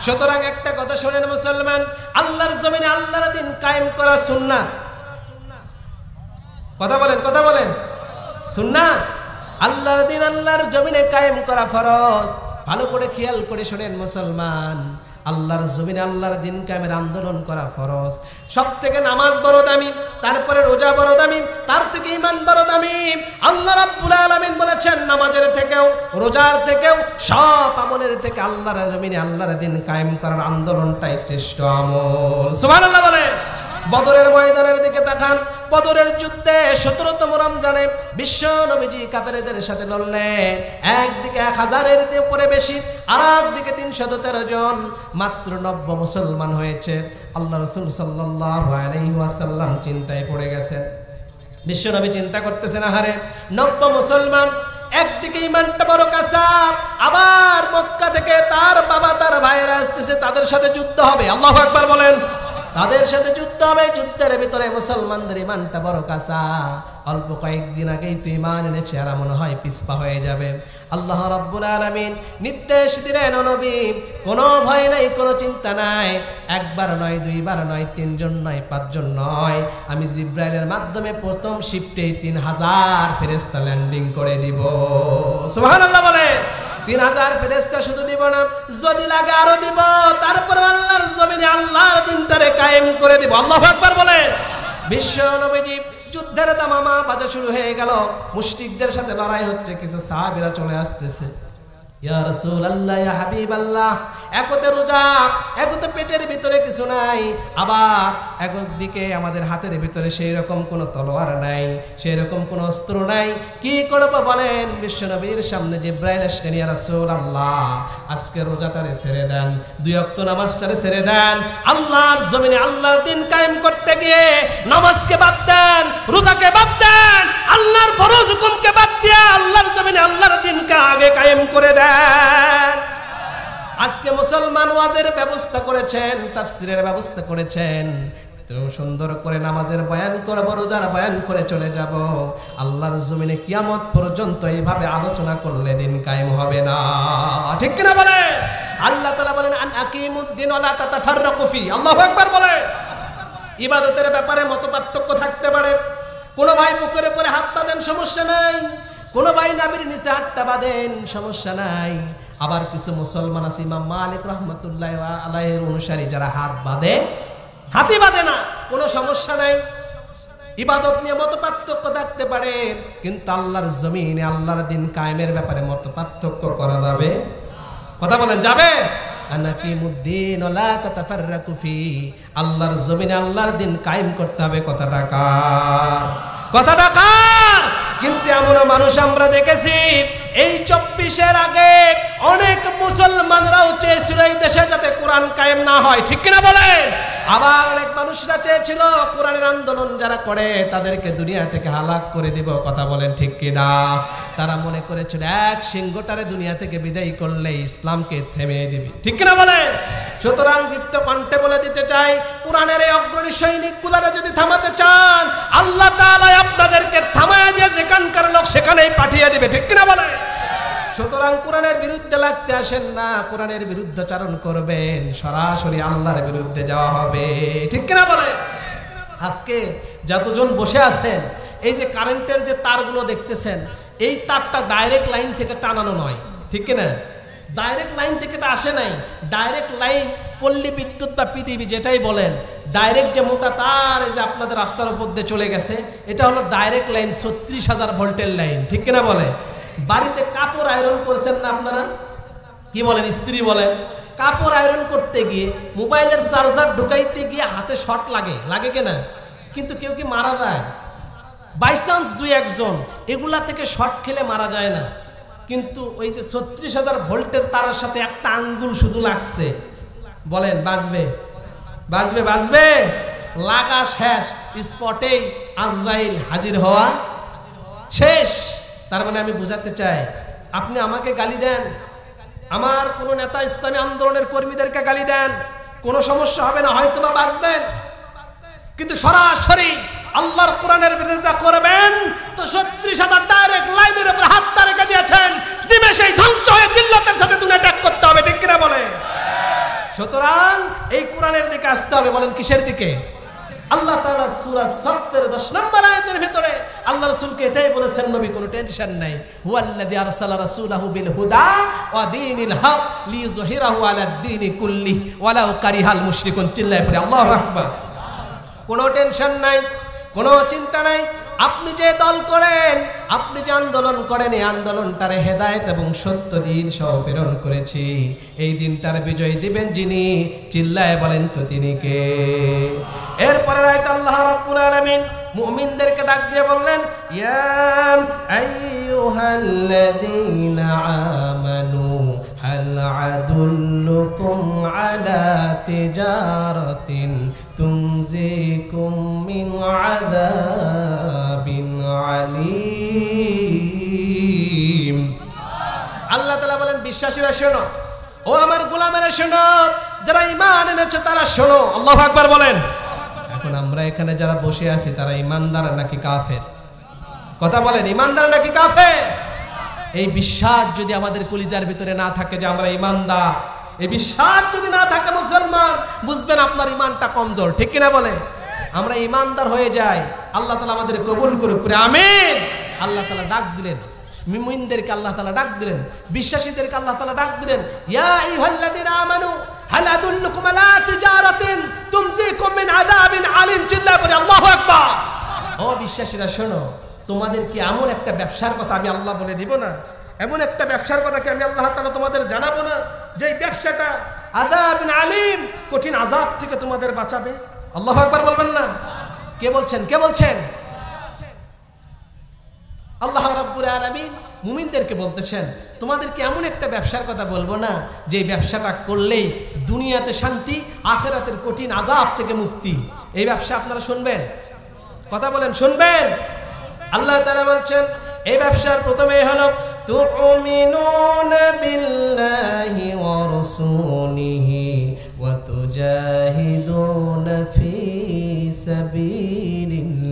সুতরাং একটা কথা শোনেন মুসলমান, আল্লাহর জমিনে আল্লাহর দ্বীন কায়েম করা সুন্নাত। কথা বলেন, কথা বলেন, সুন্নাত। আল্লাহর দ্বীন আল্লাহর জমিনে কায়েম করা ফরজ। ভালো করে খেয়াল করে শোনেন মুসলমান, আল্লাহর জমিনে আল্লাহর দ্বীন কায়েমের আন্দোলন করা ফরজ। সব থেকে নামাজ বড় দামি, তারপরে রোজা বড় দামি, তার থেকে ঈমান বড় দামি। আল্লাহ রাব্বুল আলামিন বলেছেন, নামাজের থেকেও, রোজার থেকেও, সব আমলের থেকে আল্লাহর জমিনে আল্লাহর দ্বীন কায়েম করার আন্দোলনটাই শ্রেষ্ঠ আমল। সুবহানাল্লাহ বলে। বদরের ময়দানের দিকে তাকান। বদরের যুদ্ধে 17তম রমজানে বিশ্ব নবীজি কাফেরদের সাথে লড়লেন। একদিকে 1000-এর উপরে বেশি, আর একদিকে 313 জন। মাত্র 90 মুসলমান হয়েছে। আল্লাহ রাসূল সাল্লাল্লাহু আলাইহি ওয়াসাল্লাম চিন্তায় পড়ে গেছেন। বিশ্ব নবী চিন্তা করতেছেন, আহারে 90 মুসলমান, একদিকে ইমানটা বড় কাঁচা, আবার মক্কা থেকে তার বাবা তার ভাইয়েরা আসতেছে, তাদের সাথে যুদ্ধ হবে। আল্লাহু আকবার বলেন। তাদের সাথে যুদ্ধ হবে। যুদ্ধের ভিতরে মুসলমানদের ইমানটা বড় কাঁচা, অল্প কয়েকদিন আগেই তো ইমান এনেছে, আর মনে হয় পিছপা হয়ে যাবে। আল্লাহ রাব্বুল আলামিন নির্দেশ দিলেন, ও নবী, কোনো ভয় নাই, কোনো চিন্তা নাই। একবার নয়, দুইবার নয়, 3 জন নয়, 5 জন নয়, আমি জিব্রাইলের মাধ্যমে প্রথম শিফটে 3000 ফেরেশতা ল্যান্ডিং করে দিব। সুবহানাল্লাহ বলে। 3000 ফেরেশতা শুধু দিব না, যদি লাগে আরো দিব। তারপর আল্লাহর জমিনে আল্লাহর দ্বীনটারে কায়েম করে দিব। আল্লাহু আকবার বলে। বিশ্ব নবীজি যুদ্ধের দামামা বাজা শুরু হয়ে গেল। মুশরিকদের সাথে লড়াই হচ্ছে। কিছু সাহাবীরা চলে আসতেছে, ইয়া রাসূলুল্লাহ, ইয়া হাবিবাল্লাহ, একতে রোজা, একতে পেটের ভিতরে কিছু নাই, আবার একদিকে আমাদের হাতের ভিতরে সেই রকম কোনো তলোয়ার নাই, সেই রকম কোনো অস্ত্র নাই, কি করব বলেন? বিশ্বনবীর সামনে জিব্রাইল আসলেন, ইয়া রাসূলুল্লাহ, আজকে রোজাটারে ছেড়ে দেন, 2 ওয়াক্ত নামাজটারে ছেড়ে দেন। আল্লাহর জমিনে আল্লাহর দ্বীন কায়েম করতে গিয়ে নামাজকে বাদ দেন, রোজাকে বাদ দেন, আল্লাহর ফরজ হুকুমকে বাদ দিয়ে আল্লাহর জমিনে আল্লাহর দ্বীনকে আগে কায়েম করে দেন। আজকে মুসলমান ওয়াজের ব্যবস্থা করেছেন, তাফসীরের ব্যবস্থা করেছেন, সুন্দর করে নামাজের বয়ান করব, রোজার বয়ান করে চলে যাব। আল্লাহর জমিনে কিয়ামত পর্যন্ত এইভাবে আলোচনা করলে দিন কায়েম হবে না। ঠিক কিনা বলে? আল্লাহ তাআলা বলেন, আন আকিমুদ্দিন ওয়া লা তাতাফাররাকু ফি। আল্লাহু আকবার বলে। ইবাদতের ব্যাপারে মতপার্থক্য থাকতে পারে। কোনো ভাই পুকুরে পরে হাত বাঁধেন, সমস্যা নাই। কোনো ভাই নাবির নিচে হাতটা বাঁধেন, সমস্যা নাই। আবার কিছু মুসলমান আছে, ইমাম মালিক রাহমাতুল্লাহি আলাইহির অনুসারী, যারা হাত বাঁধে, হাতই বাঁধে না, কোনো সমস্যা নাই। ইবাদত নিয়ে মতপার্থক্য থাকতে পারে, কিন্তু আল্লাহর জমিনে আল্লাহর দ্বীন কায়েমের ব্যাপারে মতপার্থক্য করা যাবে? কথা বলেন, যাবে? আনাকিমুদ্দিন ওয়া লা তাতাফাররাকু ফি। আল্লাহর জমিনে আল্লাহর দ্বীন কায়েম করতে হবে। কথাটা কার? কথাটা কার? কিন্তু এমন মানুষ আমরা দেখেছি, এই 24-এর আগে অনেক মুসলমানরাও চেয়েছিল এই দেশে যাতে কোরআন কায়েম না হয়। ঠিক কিনা বলেন? আবার অনেক মানুষরা চেয়েছিল কোরআনের আন্দোলন যারা করে তাদেরকে দুনিয়া থেকে হালাক করে দিব, কথা বলেন ঠিক কিনা? তারা মনে করেছিল এক সিংহটারে দুনিয়া থেকে বিদায় করলে ইসলামকে থেমে দিবে, ঠিক কিনা বলে? সুতরাং দীপ্ত কণ্ঠে বলে দিতে চাই, কোরআনের এই অগ্রণী সৈনিকগুলারা যদি থামাতে চান, আল্লাহ তাআলা আপনাদেরকে থামায় দিয়ে যেখানকার লোক সেখানেই পাঠিয়ে দিবে, ঠিক কিনা বলে? সুতরাং কোরআনের বিরুদ্ধে লাগতে আসেন না, কোরআনের বিরুদ্ধাচরণ করবেন, সরাসরি আল্লাহর বিরুদ্ধে যাওয়া হবে, ঠিক কিনা বলে? আজকে যতজন বসে আছেন, এই যে কারেন্টের যে তারগুলো দেখতেছেন, এই তারটা ডাইরেক্ট লাইন থেকে টানানো নয়, ঠিক কিনা? ডাইরেক্ট লাইন থেকে এটা আসে নাই। ডাইরেক্ট লাইন পল্লী বিদ্যুৎ বা পিডিবি যেটাই বলেন, ডাইরেক্ট যে মোটা তার এই যে আপনাদের রাস্তার উপর দিয়ে চলে গেছে, এটা হলো ডাইরেক্ট লাইন, 36,000 ভোল্টের লাইন, ঠিক কিনা বলে? বাড়িতে কাপড় আয়রন করছেন না আপনারা, কি বলেন, ইস্ত্রি বলেন, কাপড় আয়রন করতে গিয়ে মোবাইলের চার্জার ঢুকাইতে গিয়ে হাতে শর্ট লাগে কিনা? কিন্তু কেউ কি মারা যায়? বাই চান্স 2-1 এগুলা থেকে শর্ট খেলে মারা যায় না, কিন্তু ওই যে 36,000 ভোল্টের তারের সাথে একটা আঙ্গুল শুধু লাগছে, বলেন বাঁচবে? বাঁচবে? বাঁচবে? লাগা শেষ, স্পটেই আজরাইল হাজির হওয়া শেষ। তার মানে আমি বুঝাতে চাই, আপনি আমাকে গালি দেন, আমার কোনো নেতা ইসলামী আন্দোলনের কর্মীদেরকে গালি দেন, কোনো সমস্যা হবে না, হয়তো বা বাঁচবেন। কিন্তু সরাসরি আল্লাহর কোরআনের বিরোধিতা করবেন তো 36,000 ডাইরেক্ট লাইনের উপর হাতটা রেখে দিয়েছেন, নিমেষেই ধ্বংস হয়ে জিল্লাতের সাথে দুনিয়া ত্যাগ করতে হবে, ঠিক কিনা বলে? সুতরাং এই কোরআনের দিকে আসতে হবে। বলেন কিসের দিকে? আল্লাহ তাআলা সূরা সাফের 10 নম্বর আয়াতের ভিতরে আল্লাহ রাসূলকে এটাই বলেছেন, নবী কোনো টেনশন নাই, হুয়াল্লাযী আরসালা রাসূলাহু বিল হুদা ওয়া দীনিল হক লিইয়ুযহিরাহু আলাদ দীনি কুল্লিহি ওয়ালাউ কারিহাল মুশরিকুন। চিল্লায়ে পড়ে আল্লাহু আকবার। কোনো টেনশন নাই, কোনো চিন্তা নাই। আপনি যে দল করেন, আপনি যে আন্দোলন করেন, এই আন্দোলনটারে হেদায়েত এবং সত্য দিন সহ প্রেরণ করেছি। এই দিনটার বিজয় দিবেন যিনি, চিল্লায় বলেন তো তিনি কে? এরপরে আয়াত আল্লাহ রাব্বুল আলামিন মুমিনদেরকে ডাক দিয়ে বললেন, ইয়া আইয়ুহাল্লাযীনা আমানু হাল আদুল্লুকুম আলা তিজারাতিন তুনজিকুম মিন আযাবিন আলীম। আল্লাহ তাআলা বলেন, বিশ্বাসীরা শোনো, ও আমার গোলামেরা শোনো, যারা ঈমান এনেছে তারা শোনো। আল্লাহু আকবার বলেন। এখন আমরা এখানে যারা বসে আছি তারা ঈমানদার নাকি কাফের? কথা বলেন, ঈমানদার নাকি কাফের? এই বিশ্বাস যদি আমাদের কলিজার ভিতরে না থাকে যে আমরা ঈমানদার, এই বিশ্বাস যদি না থাকে মুসলমান, বুঝবেন আপনার ঈমানটা কমজোর, ঠিক কিনা বলে? আমরা ঈমানদার হয়ে যাই, আল্লাহ তাআলা আমাদের কবুল করুক, আমিন। আল্লাহ তাআলা ডাক দিলেন মুমিনদেরকে, আল্লাহ তাআলা ডাক দিলেন বিশ্বাসীদেরকে, আল্লাহ তাআলা ডাক দিলেন, ইয়া আইয়ুহাল্লাযীনা আমানু হাল আদুল্লুকুম আলা তিজারাতিন তুনজিকুম মিন আযাবিন আলীম। চিল্লায়ে পড়ে আল্লাহু আকবার। ও বিশ্বাসীরা শোনো, তোমাদেরকে এমন একটা ব্যবসার কথা আমি আল্লাহ বলে দিব না, এমন একটা ব্যবসার কথা কি আমি আল্লাহ তাআলা তোমাদের জানাবো না, যে ব্যবসাটা আযাবিন আলীম, কঠিন আযাব থেকে তোমাদের বাঁচাবে? আল্লাহু আকবার বলবেন না? কে বলছেন? কে বলছেন? আল্লাহ রাব্বুল আলামিন মুমিনদেরকে বলতেছেন, তোমাদেরকে এমন একটা ব্যবসার কথা বলবো না, যে ব্যবসাটা করলেই দুনিয়াতে শান্তি, আখিরাতের কঠিন আযাব থেকে মুক্তি। এই ব্যবসা আপনারা শুনবেন? কথা বলেন, শুনবেন? আল্লাহ তাআলা বলছেন, এই ব্যবসার প্রথমে হলো তুমিনুনা বিল্লাহি ওয়া রাসূলিহি ওয়া তুজাহিদুনা ফি সাবিলিল্লাহ।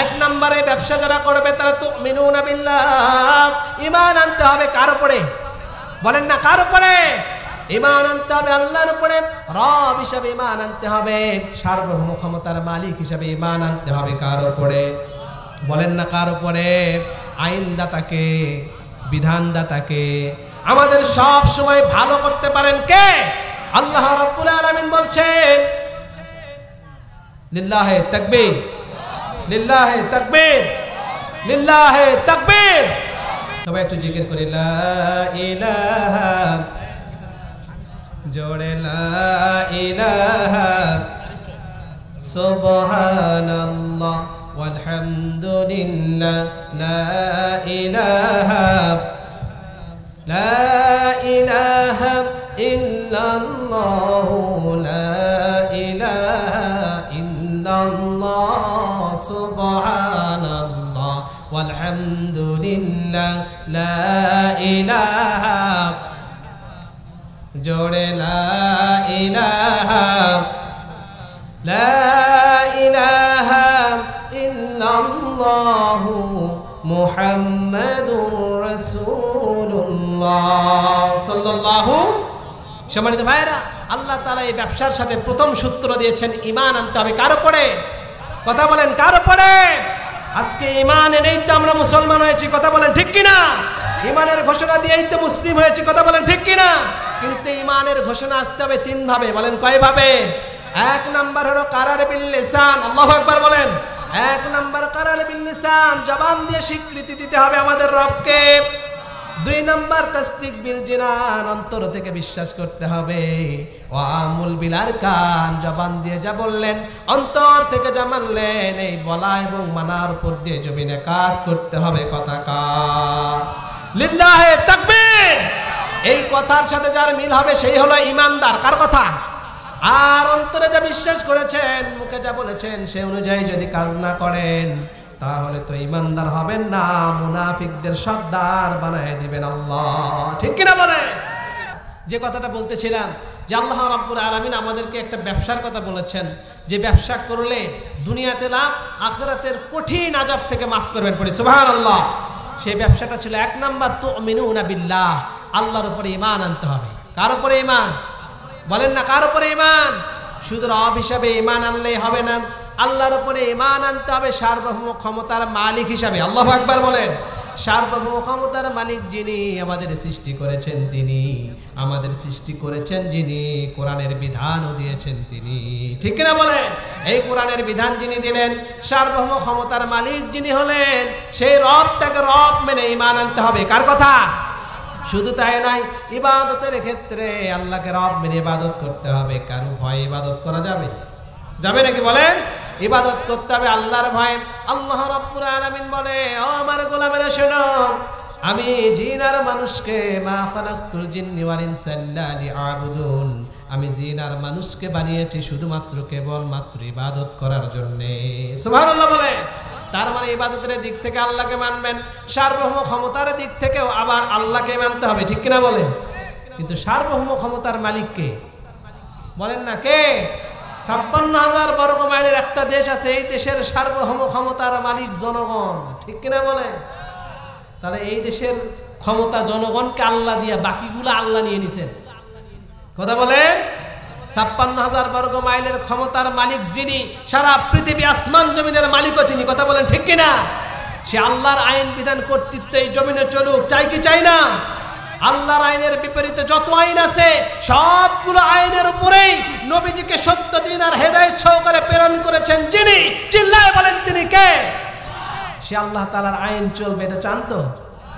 এক নম্বরে ব্যবসা যারা করবে তারা তুমিনুনা বিল্লাহ, ঈমান আনতে হবে। কার উপরে? বলেন না, কার উপরে? ঈমান আনতে হবে আল্লাহর উপরে। রব হিসাবে ঈমান আনতে হবে, সার্বভৌম ক্ষমতার মালিক হিসাবে ঈমান আনতে হবে। কার উপরে? বলেন না, কার উপরে? আইনদাতাকে, বিধানদাতাকে। আমাদের সব সময় ভালো করতে পারেন কে? আল্লাহ রাব্বুল আলামিন বলছেন, লিল্লাহি তাকবীর, লিল্লাহি তাকবীর, লিল্লাহি তাকবীর। সবাই একটু জিকির করে লা ইলাহা, জোরে লা ইলাহা সুবহানাল্লাহ ওয়ালহামদুলিল্লাহ লা ইলাহা ইল্লাল্লাহু ওয়ালহামদুলিল্লাহ লা ইলাহা জোরে লা ইলাহা ইল্লাল্লাহু মুহাম্মাদুর রাসূলুল্লাহ সাল্লাল্লাহু। সম্মানিত ভাইরা, আল্লাহ তাআলা এই ব্যবসার সাথে প্রথম সূত্র দিয়েছেন ঈমান আনতে হবে। কার উপরে? কথা বলেন, কার উপরে? আজকে ঈমান এনেই তো আমরা মুসলমান হয়েছি, কথা বলেন ঠিক কিনা? ঈমানের ঘোষণা দিয়েই তো মুসলিম হয়েছি, কথা বলেন ঠিক কিনা? কিন্তু ঈমানের ঘোষণা আসতে হবে তিন ভাবে। বলেন কয় ভাবে? এক নাম্বার হলো কারার বিল লিসান, আল্লাহু আকবার বলেন। এক নাম্বার কারার বিল লিসান, জবান দিয়ে স্বীকৃতি দিতে হবে আমাদের রবকে। দুই নাম্বার তাসদিক বিল জিনান, অন্তর থেকে বিশ্বাস করতে হবে। ওয়া আমুল বিল আরকান, জবান দিয়ে যা বললেন অন্তর থেকে যা মানলেন, এই বলা এবং মানার উপর দিয়ে জমিনে কাজ করতে হবে। কথা কার? লিল্লাহে তাকবীর। এই কথার সাথে যার মিল হবে সেই হলো ঈমানদার। কার কথা? আর অন্তরে যা বিশ্বাস করেছেন, মুখে যা বলেছেন সে অনুযায়ী যদি কাজ না করেন, তাহলে তো ঈমানদার হবেন না, মুনাফিকদের সর্দার বানায় দিবেন আল্লাহ। ঠিক কিনা বলে? যে কথাটা বলতেছিলাম যে আল্লাহ রাব্বুল আলামিন আমাদেরকে একটা ব্যবসার কথা বলেছেন, যে ব্যবসা করলে দুনিয়াতে লাভ, আখিরাতের কঠিন আযাব থেকে মাফ করবেন। পড়ি সুবহানাল্লাহ। সেই ব্যবসাটা ছিল এক নাম্বার তুমিনুনা বিল্লাহ, আল্লাহর উপরে ঈমান আনতে হবে। কার উপরে ঈমান? বলেন না, কার উপরে ঈমান? শুধু রব হিসাবে ঈমান আনলেই হবে না, আল্লাহর উপরে ঈমান আনতে হবে সার্বভৌম ক্ষমতার মালিক হিসাবে। আল্লাহু আকবার বলেন। সার্বভৌম ক্ষমতার মালিক যিনি, আমাদের সৃষ্টি করেছেন তিনি, আমাদের সৃষ্টি করেছেন যিনি, কোরআনের বিধানও দিয়েছেন তিনি। ঠিক না বলেন? এই কোরআনের বিধান যিনি দিলেন, সার্বভৌম ক্ষমতার মালিক যিনি হলেন, সেই রবটাকে রব মেনে ঈমান আনতে হবে। কার কথা? শুধু তাই নয়, ইবাদতের ক্ষেত্রে আল্লাহকে রব মেনে ইবাদত করতে হবে। কারো ভয়ে ইবাদত করা যাবে? যাবে নাকি বলেন? ইবাদত করতে হবে আল্লাহর ভয়ে। আল্লাহ রাব্বুল আলামিন বলে, ও আমার গোলামেরা শোনো, আমি জিন আর মানুষকে মা খালাকতুল জিন্নি ওয়াল ইনসা ইল্লা লিয়াবুদুন, আমি জিন আর মানুষকে বানিয়েছি শুধুমাত্র কেবলমাত্র ইবাদত করার জন্য। সুবহানাল্লাহ বলে। তার মানে ইবাদতের দিক থেকে আল্লাহকে মানবেন, সার্বভৌম ক্ষমতার দিক থেকেও আবার আল্লাহকে মানতে হবে। ঠিক কিনা বলে? কিন্তু সার্বভৌম ক্ষমতার মালিক কে? বলেন না কে? ৫৬,০০০ বর্গ মাইলের একটা দেশ আছে, এই দেশের সার্বভৌম ক্ষমতার মালিক জনগণ। ঠিক কিনা বলে? তাহলে এই দেশের ক্ষমতা জনগণকে আল্লাহ দিয়া, বাকিগুলো আল্লাহ নিয়ে নিছেন। কথা বলেন? ৫৬,০০০ বর্গ মাইলের ক্ষমতার মালিক যিনি, সারা পৃথিবী আসমান জমিনের মালিকও তিনি। কথা বলেন ঠিক কিনা? সে আল্লাহর আইন বিধান কর্তৃত্ব এই জমিনে চলুক, চাই কি চাই না? আল্লাহর আইনের বিপরীতে যত আইন আছে সবগুলো আইনের উপরেই নবীজিকে সত্য দিন আর হেদায়েত সহকারে প্রেরণ করেছেন যিনি, চিল্লায় বলেন তিনি কে? সে আল্লাহ তাআলার আইন চলবে, এটা চান তো?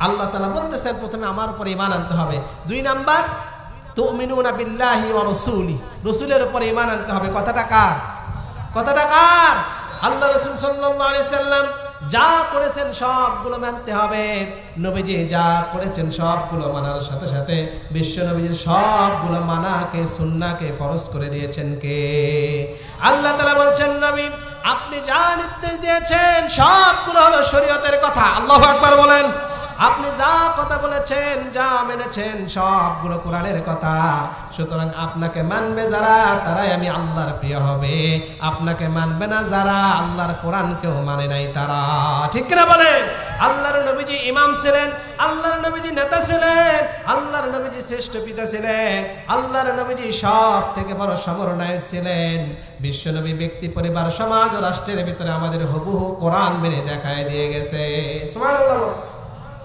আল্লাহ তাআলা বলতেছেন প্রথমে আমার উপরে ঈমান আনতে হবে। দুই নাম্বার তুমিনুনা বিল্লাহি ওয়া রাসূলি, রাসূলের উপরে ঈমান আনতে হবে। কথাটা কার? কথাটা কার? আল্লাহ রাসূল সাল্লাল্লাহু আলাইহি সাল্লাম যা করেছেন সবগুলো মানতে হবে। নবীজি যা করেছেন সবগুলো মানার সাথে সাথে বিশ্ব নবীজির সবগুলো মানাকে, সুন্নাহকে ফরজ করে দিয়েছেন কে? আল্লাহ তাআলা বলছেন, নবী আপনি যা নির্দেশ দিয়েছেন সবগুলো হলো শরীয়তের কথা। আল্লাহু আকবার বলেন। আপনি যা কথা বলেছেন, যা মেনেছেন সবগুলো কোরআনের কথা। সুতরাং আপনাকে মানবে যারা, তারাই আমি আল্লাহর প্রিয় হবে। আপনাকে মানবে না যারা আল্লাহর কোরআনকেও মানে নাই তারা। ঠিক না বলে? আল্লাহর নবীজি ইমাম ছিলেন, আল্লাহর নবীজি নেতা ছিলেন, আল্লাহর নবীজি শ্রেষ্ঠ পিতা ছিলেন, আল্লাহর নবীজি সব থেকে বড় সমরনায়ক ছিলেন। বিশ্বনবী ব্যক্তি, পরিবার, সমাজ ও রাষ্ট্রের ভিতরে আমাদের হুবহু কোরআন মেনে দেখায় দিয়ে গেছে। সুবহানাল্লাহ।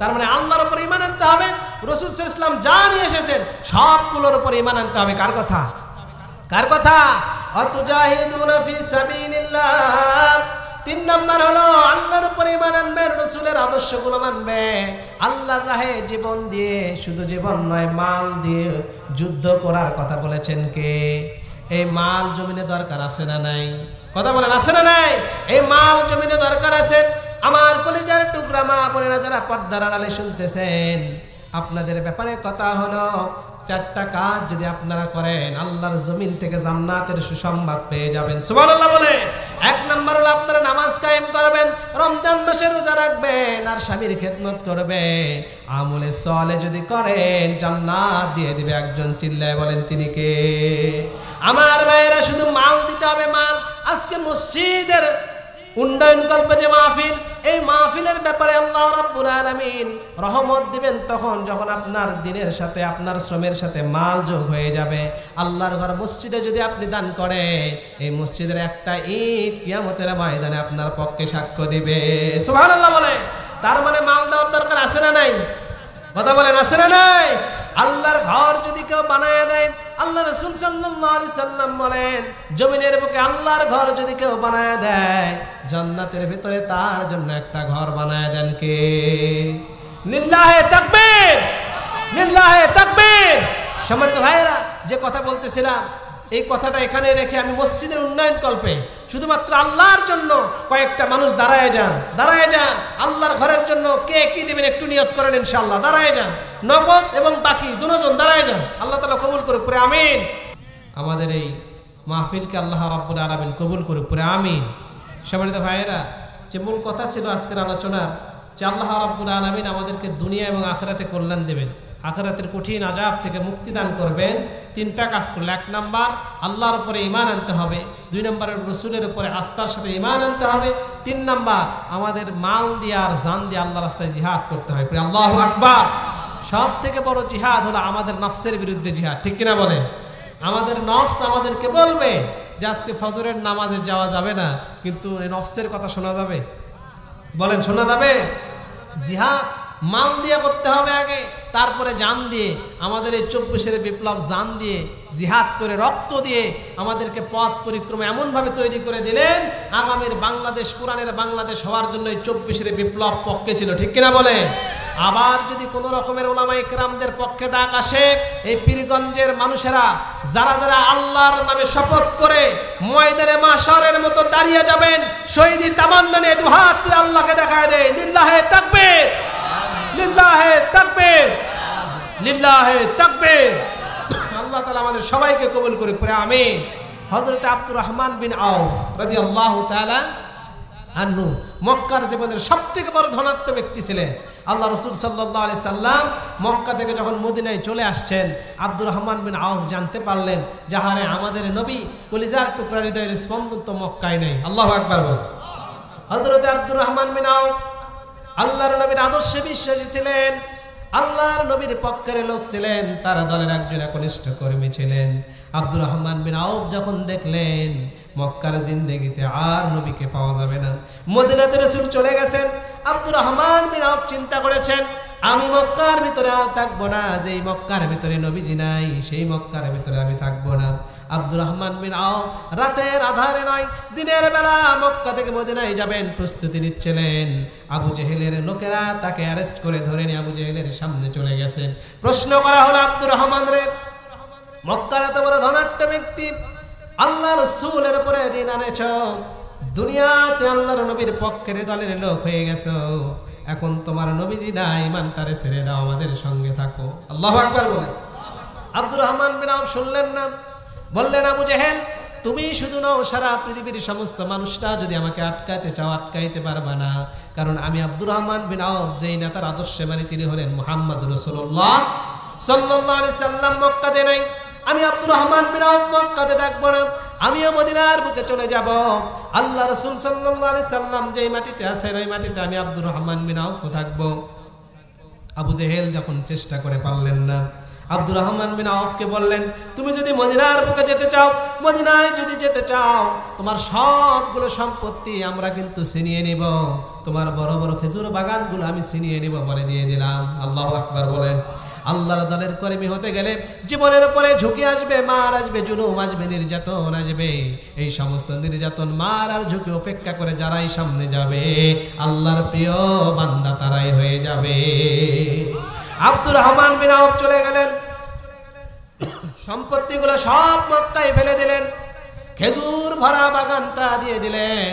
তার মানে আল্লাহর উপর ঈমান আনতে হবে। রাসূল সাল্লাল্লাহু আলাইহি ওয়াসাল্লাম যা নিয়ে এসেছেন সবগুলোর উপর ঈমান আনতে হবে। কার কথা? কার কথা? আতুজাহিদুনা ফি সাবিলিল্লাহ। তিন নাম্বার হলো আল্লাহর উপর ঈমান আনবেন, রাসূলের আদর্শগুলো মানবেন, আল্লাহর রাহে জীবন দিয়ে, শুধু জীবন নয় মাল দিয়ে যুদ্ধ করার কথা বলেছেন কে? এই মাল জমিনে দরকার আছে না নাই? কথা বলেন, আছে না নাই? এই মাল জমিনে দরকার আছে। আমার কলিজার টুকরা মা বোনেরা যারা পর্দার আড়ালে শুনতেছেন, আপনাদের ব্যাপারে কথা হলো, 4টা কাজ যদি আপনারা করেন আল্লাহর জমিন থেকে জান্নাতের সুসংবাদ পেয়ে যাবেন। সুবহানাল্লাহ বলে। 1 নম্বর হলো আপনারা নামাজ কায়েম করবেন, রমজান মাসে রোজা রাখবেন, আর স্বামীর খেদমত করবেন। আমলে সালেহ যদি করেন জান্নাত দিয়ে দিবে একজন। চিল্লায় বলেন তিনি কে? আমার ভাইয়েরা, শুধু মাল দিতে হবে, মাল। আজকে মসজিদের উন্নয়ন কল্পে যে মাহফিল, এই মাহফিলের ব্যাপারে আল্লাহ রাব্বুল আলামিন রহমত দিবেন তখন যখন আপনার দিনের সাথে আপনার শ্রমের সাথে মাল যোগ হয়ে যাবে। আল্লাহর ঘর মসজিদে যদি আপনি দান করেন, এই মসজিদের একটা ইট কিয়ামতের ময়দানে আপনার পক্ষে সাক্ষ্য দিবে। সুবহানাল্লাহ বলে। তার মানে মাল দেওয়ার দরকার আছে না নাই? কথা বলেন, আছে না নাই? আল্লাহর ঘর যদি কেউ বানায় দেয়, আল্লাহ রাসূল সাল্লাল্লাহু আলাইহি সাল্লাম বলেন, জমিনের বুকে আল্লাহর ঘর যদি কেউ বানায় দেয়, জান্নাতের ভিতরে তার জন্য একটা ঘর বানায় দেন কে? লিল্লাহে তাকবীর, লিল্লাহে তাকবীর। সম্মানিত ভাইয়েরা, যে কথা বলতেছিলাম, এই কথাটা এখানে রেখে আমি মসজিদের উন্নয়ন কল্পে শুধুমাত্র আল্লাহর জন্য কয়েকটা মানুষ দাঁড়ায় যান, দাঁড়ায় যান। আল্লাহর ঘরের জন্য কে কি দিবেন একটু নিয়ত করেন ইনশাআল্লাহ। দাঁড়ায় যান, নগদ এবং বাকি দুজন দাঁড়ায় যান। আল্লাহ তাআলা কবুল করুক পরে আমিন। আমাদের এই মাহফিলকে আল্লাহ রাব্বুল আলামিন কবুল করুক পরে আমিন। সম্মানিত ভাইয়েরা, যে মূল কথা ছিল আজকের আলোচনার, যে আল্লাহ রাব্বুল আলামিন আমাদেরকে দুনিয়া এবং আখিরাতে কল্যাণ দেবেন, আখিরাতের কঠিন আযাব থেকে মুক্তি দান করবেন। 3টা কাজ করলে, 1 নাম্বার আল্লাহর উপরে ঈমান আনতে হবে, 2 নম্বরের রাসূলের উপরে আস্থার সাথে ঈমান আনতে হবে, 3 নাম্বার আমাদের মাল দিয়ে আর জান দিয়ে আল্লাহর রাস্তায় জিহাদ করতে হবে। আল্লাহু আকবার। সব থেকে বড় জিহাদ হলো আমাদের নফসের বিরুদ্ধে জিহাদ, ঠিক কিনা বলে? আমাদের নফস আমাদেরকে বলবে যে আজকে ফজরের নামাজে যাওয়া যাবে না, কিন্তু এই নফসের কথা শোনা যাবে? বলেন, শোনা যাবে? জিহাদ মাল দিয়ে করতে হবে আগে, তারপরে জান দিয়ে। আমাদের এই 24-এর বিপ্লব জান দিয়ে, জিহাদ করে, রক্ত দিয়ে আমাদেরকে পথ পরিক্রমা এমনভাবে তৈরি করে দিলেন, আগামীর বাংলাদেশ কোরআনের বাংলাদেশ হওয়ার জন্য এই 24-এর বিপ্লব পক্ষে ছিল, ঠিক কিনা বলে? আবার যদি কোনো রকমের উলামায়ে কেরামদের পক্ষে ডাক আসে, এই পীরগঞ্জের মানুষেরা যারা যারা আল্লাহর নামে শপথ করে ময়দানে মাশারের মতো দাঁড়িয়ে যাবেন, শহীদি তামান্না নিয়ে দুহাত তুলে আল্লাহকে দেখায় দেয়, লিল্লাহে তাকবীর, লিল্লাহে তাকবীর, লিল্লাহে তাকবীর। আল্লাহ তাআলা আমাদের সবাইকে কবুল করুক পরে আমিন। হযরত আব্দুর রহমান বিন আউফ রাদিয়াল্লাহু তাআলা আনহু মক্কার জীবনের সবথেকে বড় ধনাঢ্য ব্যক্তি ছিলেন। আল্লাহ রাসূল সাল্লাল্লাহু আলাইহি সাল্লাম মক্কা থেকে যখন মদিনায় চলে আসছেন, আব্দুর রহমান বিন আউফ জানতে পারলেন যাহারে আমাদের নবী কলিজার টুকরা হৃদয়ের স্পন্দন তো মক্কায় নেই। আল্লাহু আকবার বল। হযরত আব্দুর রহমান বিন আউফ আল্লাহর নবীর আদর্শে বিশ্বাসী ছিলেন, আল্লাহর নবীর পক্ষের লোক ছিলেন, তার দলের একজন একনিষ্ঠ কর্মী ছিলেন। আব্দুর রহমান বিন আউফ যখন দেখলেন মক্কার জিন্দেগিতে আর নবীকে পাওয়া যাবে না, মদিনাতে রাসূল চলে গেছেন, আব্দুর রহমান বিন আউফ চিন্তা করেছেন আমি মক্কার ভিতরে আর থাকবো না, যেই মক্কার ভিতরে নবীজি নাই সেই মক্কার ভিতরে আমি থাকবো না। আব্দুর রহমান বিন আউফ রাতের আধারে নয় দিনের বেলা মক্কা থেকে মদিনায় যাবেন প্রস্তুতি নিচ্ছিলেন। আবু জেহেলের লোকেরা তাকে অ্যারেস্ট করে ধরে নিয়ে আবু জেহেলের সামনে চলে গেছেন। প্রশ্ন করা হলো, আব্দুর রহমান রে, মক্কার এত বড় ধনাঢ্য ব্যক্তি, আল্লাহ রাসূলের উপরে দিন আনেছ, দুনিয়াতে আল্লাহর নবীর পক্ষের দলের লোক হয়ে গেছো, এখন তোমার নবীজি নাই, ইমানটারে ছেড়ে দাও, আমাদের সঙ্গে থাকো। আল্লাহু আকবার বলে। আব্দুর রহমান বিন আউফ শুনলেন না, বললেন আবু জেহেল তুমি শুধু নও, সারা পৃথিবীর সমস্ত মানুষটা যদি আমাকে আটকাইতে চাও আটকাইতে পারবা না, কারণ আমি আব্দুর রহমান বিন আউফ যেই নেতার আদর্শে মানে তিনি হলেন মুহাম্মদ রাসূলুল্লাহ সাল্লাল্লাহু আলাইহি সাল্লাম মক্কাতে নাই, আমি আব্দুর রহমান বিন আউফ মক্কাতে থাকবো না, আমিও মদিনার বুকে চলে যাব। আল্লাহ রাসূল সাল্লাল্লাহু আলাইহি সাল্লাম যেই মাটিতে আছেন ওই মাটিতে আমি আব্দুর রহমান বিন আউফ থাকবো। আবু জেহেল যখন চেষ্টা করে পারলেন না, আব্দুর রহমান বিন আউফকে বললেন তুমি যদি মদিনার বুকে যেতে চাও, মদিনায় যদি যেতে চাও, তোমার সবগুলো সম্পত্তি আমরা কিন্তু ছিনিয়ে নিব, তোমার বড় বড় খেজুর বাগানগুলো আমি ছিনিয়ে নিব বলে দিয়ে দিলাম। আল্লাহু আকবার বলেন। আল্লাহর দলের কর্মী হতে গেলে জীবনের উপরে ঝুঁকি আসবে, মার আসবে, জুলুম আসবে, নির্যাতন আসবে। এই সমস্ত নির্যাতন, মার আর ঝুঁকি উপেক্ষা করে যারাই সামনে যাবে আল্লাহর প্রিয় বান্দা তারাই হয়ে যাবে। আব্দুর রহমান বিন আউফ চলে গেলেন, সম্পত্তিগুলো সব মক্কায় ফেলে দিলেন, খেজুর ভরা বাগানটা দিয়ে দিলেন।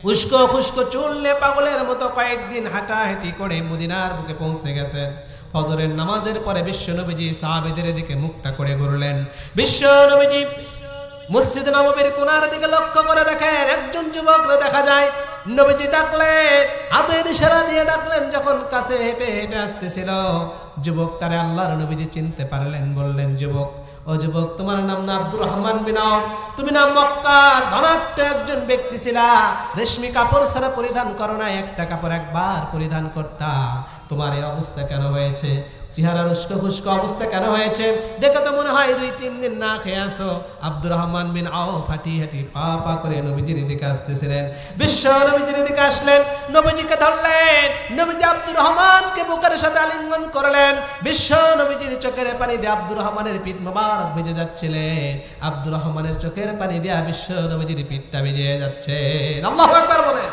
উস্কো খুস্কো চুললে পাগলের মতো কয়েকদিন হাঁটাহাঁটি করে মদিনার বুকে পৌঁছে গেছেন। ফজরের নামাজের পরে বিশ্বনবীজি সাহাবীদের দিকে মুখটা করে ঘুরলেন। বিশ্বনবীজি মসজিদ নববীর কোণার দিকে লক্ষ্য করে দেখেন একজন যুবককে দেখা যায়। নবীজি ডাকলেন, হাতের ইশারা দিয়ে ডাকলেন। যখন কাছে হেঁটে হেঁটে আসতেছিল, যুবকটারে আল্লাহর নবীজি চিনতে পারলেন। বললেন, যুবক, ও যুবক, তোমার নাম না আব্দুর রহমান বিন আওফ? তুমি না মক্কার ধনাঢ্য একজন ব্যক্তি ছিলা, রেশমি কাপড় ছাড়া পরিধান করো না, একটা কাপড় একবার পরিধান করতা। তোমার এই অবস্থা কেন হয়েছে? চেহারার উস্কো খুস্কো অবস্থা কেন হয়েছে? দেখে তো মনে হয় 2-3 দিন না খেয়ে আসো। আব্দুর রহমান বিন আওফ হাঁটি হাঁটি পা পা করে নবীজির দিকে আসতেছিলেন। বিশ্ব নবীজির দিকে আসলেন, নবীজিকে ধরলেন। নবীজি আব্দুর রহমানকে বুকের সাথে আলিঙ্গন করলেন। বিশ্ব নবীজির চোখের পানি দিয়ে আব্দুর রহমানের পিঠ মোবারক ভিজে যাচ্ছিলেন। আব্দুর রহমানের চোখের পানি দিয়ে বিশ্ব নবীজির পিঠটা ভিজে যাচ্ছে। আল্লাহু আকবার বলে।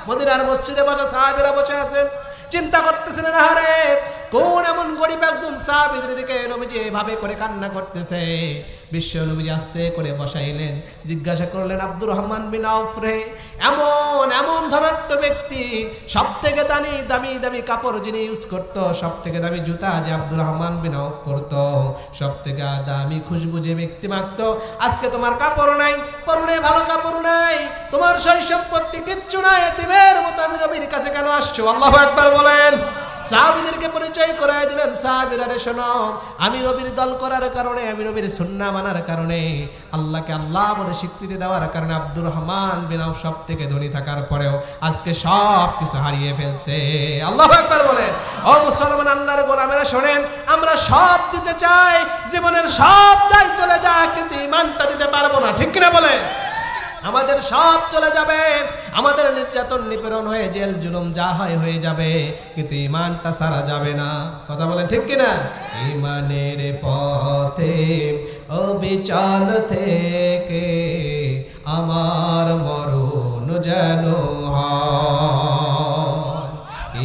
মদিনার মসজিদে বসে সাহাবীরা বসে আছেন, চিন্তা করতেছিলেন, আরে কোন এমন গরিব একজন সাহাবীদের দিকে নবীজি এভাবে করে কান্না করতেছে। বিশ্ব নবীজি আস্তে করে বসাইলেন, জিজ্ঞাসা করলেন, আব্দুর রহমান বিন আওফ রে, এমন ধনাঢ্য ব্যক্তি, সব থেকে দামি কাপড় যিনি ইউজ করতো, সব থেকে দামি জুতা যে আব্দুর রহমান বিন আওফ পরতো, সব থেকে দামি খুশবু যে ব্যক্তি মাখতো, আজকে তোমার কাপড় নাই, পরনে ভালো কাপড় নাই, তোমার সয় সম্পত্তি কিচ্ছু নাই, এতিমের মতো আমি নবীর কাছে কেন আসছো? আল্লাহু আকবার বলেন। সাহাবীদেরকে পরিচয় করায় দিলেন, সাহাবীরা রে শোনো, আমি নবীর দল করার কারণে, আমি নবীর সুন্নাহ মানার কারণে, আল্লাহকে আল্লাহ বলে স্বীকৃতি দেওয়ার কারণে আব্দুর রহমান বিন আওফ সব থেকে ধনী থাকার পরেও আজকে সব কিছু হারিয়ে ফেলছে। আল্লাহু আকবার বলে। ও মুসলমান আল্লাহর গোলামেরা শোনেন, আমরা সব দিতে চাই, জীবনের সব চাই চলে যায়, কিন্তু ঈমানটা দিতে পারবো না, ঠিক কিনা বলে? আমাদের সব চলে যাবে, আমাদের নির্যাতন নিপীড়ন হয়ে জেল জুলুম যা হয় হয়ে যাবে, কিন্তু ঈমানটা সারা যাবে না। কথা বলেন ঠিক কিনা? ঈমানের পথে অবিচল থেকে আমার মরণ যেন হয়।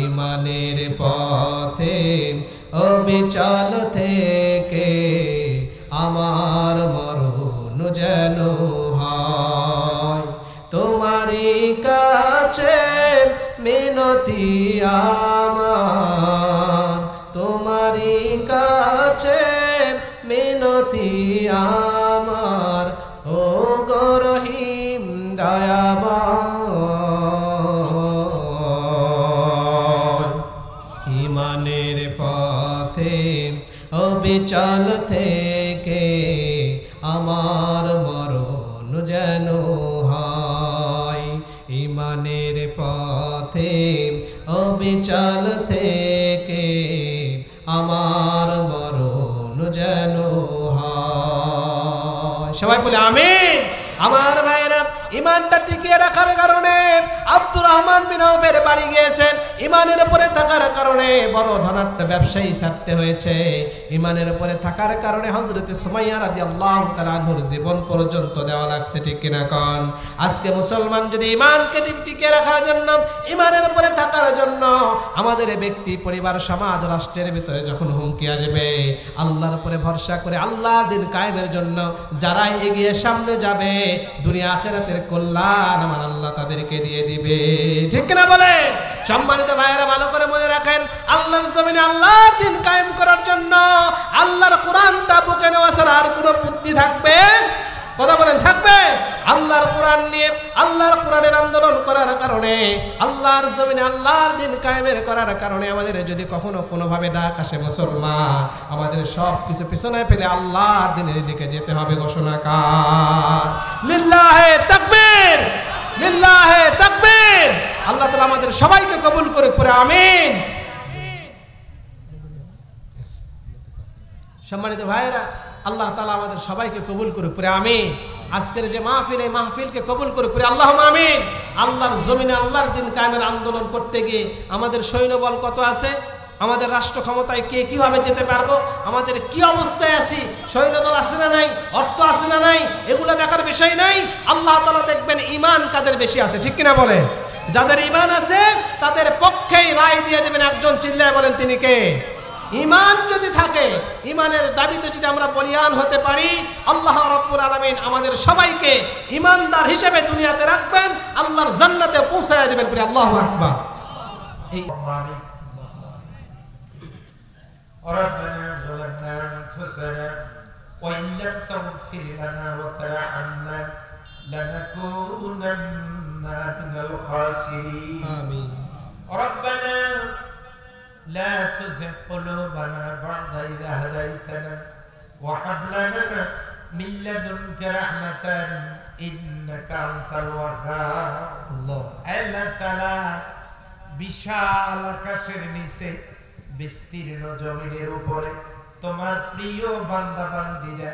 ঈমানের পথে অবিচল থেকে আমার মরণ যেন হয়। তোমারই কাছে মিনতি আমার, তোমারই কাছে মিনতি আমার, ও গো রহিম দয়াময়। ঈমানের পথে অবিচল থেকে আমার মরণ যেন হয়। ঈমানের পথে অবিচল থেকে আমার মরণ যেন হয়। সবাই বলে আমিন। আমার ভাইরা, ঈমানটা টিকিয়ে রাখার কারণে আব্দুর রহমান বিন আওফের বাড়ি গিয়েছেন। ঈমানের উপরে থাকার কারণে বড় ধনাঢ্য ব্যবসায়ী ছাড়তে হয়েছে। ঈমানের উপরে থাকার কারণে হযরত সুমাইয়া রাদিয়াল্লাহু তাআলা আনহুর জীবন পর্যন্ত দেওয়া লাগছে, ঠিক কিনা কোন? আজকে মুসলমান যদি ঈমানকে টিকিয়ে রাখার জন্য, ঈমানের উপরে থাকার জন্য আমাদের ব্যক্তি, পরিবার, সমাজ, রাষ্ট্রের ভিতরে যখন হুমকি আসবে, আল্লাহর উপরে ভরসা করে আল্লাহর দিন কায়েমের জন্য যারা এগিয়ে সামনে যাবে, দুনিয়া আখিরাতের কল্যাণ আমার আল্লাহ তাদেরকে দিয়ে দিবে, ঠিক কিনা বলে? সম্মানিত ভাইয়েরা, ভালো করে মনে রাখেন, আল্লাহর জমিনে আল্লাহর দিন কায়েম করার জন্য আল্লাহর কোরআনটা বুকে নেওয়া ছাড়া আর কোনো বুদ্ধি থাকবে? কথা বলেন, থাকবে? আল্লাহর কোরআন নিয়ে, আল্লাহর কোরআনের আন্দোলন করার কারণে, আল্লাহর জমিনে আল্লাহর দিন কায়েমের করার কারণে আমাদের যদি কখনো কোনোভাবে ডাক আসে মুসলমান, আমাদের সব কিছু পিছনে ফেলে আল্লাহর দিনের দিকে যেতে হবে। ঘোষণাকার লিল্লাহে তাকবীর, লিল্লাহে তাকবীর। আল্লাহ তাআলা আমাদের সবাইকে কবুল করে পড়ে আমিন। সম্মানিত ভাইরা, আল্লাহ তাআলা আমাদের সবাইকে কবুল করে পড়ে আমিন। আজকের যে মাহফিল, এই মাহফিলকে কবুল করে পড়ে আল্লাহুম্মা আমিন। আল্লাহর জমিনে আল্লাহর দিন কায়েমের আন্দোলন করতে গিয়ে আমাদের সৈন্যবল কত আছে, আমাদের রাষ্ট্র ক্ষমতায় কে কিভাবে যেতে পারবো, আমাদের কি অবস্থায় আছি, সৈন্যদল আছে না নাই, অর্থ আছে না নাই, এগুলো দেখার বিষয় নাই। আল্লাহ তাআলা দেখবেন ঈমান কাদের বেশি আছে, ঠিক কিনা বলে? যাদের ঈমান আছে তাদের পক্ষেই রায় দিয়ে দেবেন। একজন চিল্লায় বলেন, তিনি কে? ঈমান যদি থাকে, ঈমানের দাবিতে যদি আমরা বলিয়ান হতে পারি, আল্লাহ রাব্বুল আলামিন আমাদের সবাইকে ঈমানদার হিসেবে দুনিয়াতে রাখবেন, আল্লাহর জান্নাতে পৌঁছায় দেবেন। আল্লাহু আকবার। এই ربنا ظلمنا أنفسنا وإن لم تغفر لنا وترحمنا لنكونن من الخاسرين آمين ربنا لا تزغ قلوبنا بعد إذ هديتنا وهب لنا من لدنك رحمة إنك أنت الوهاب الله আল্লাহ তাআলা বিশাল আকাশের নিচে বিস্তীর্ণ জমিনের উপরে তোমার প্রিয় বান্দা বান্দীরা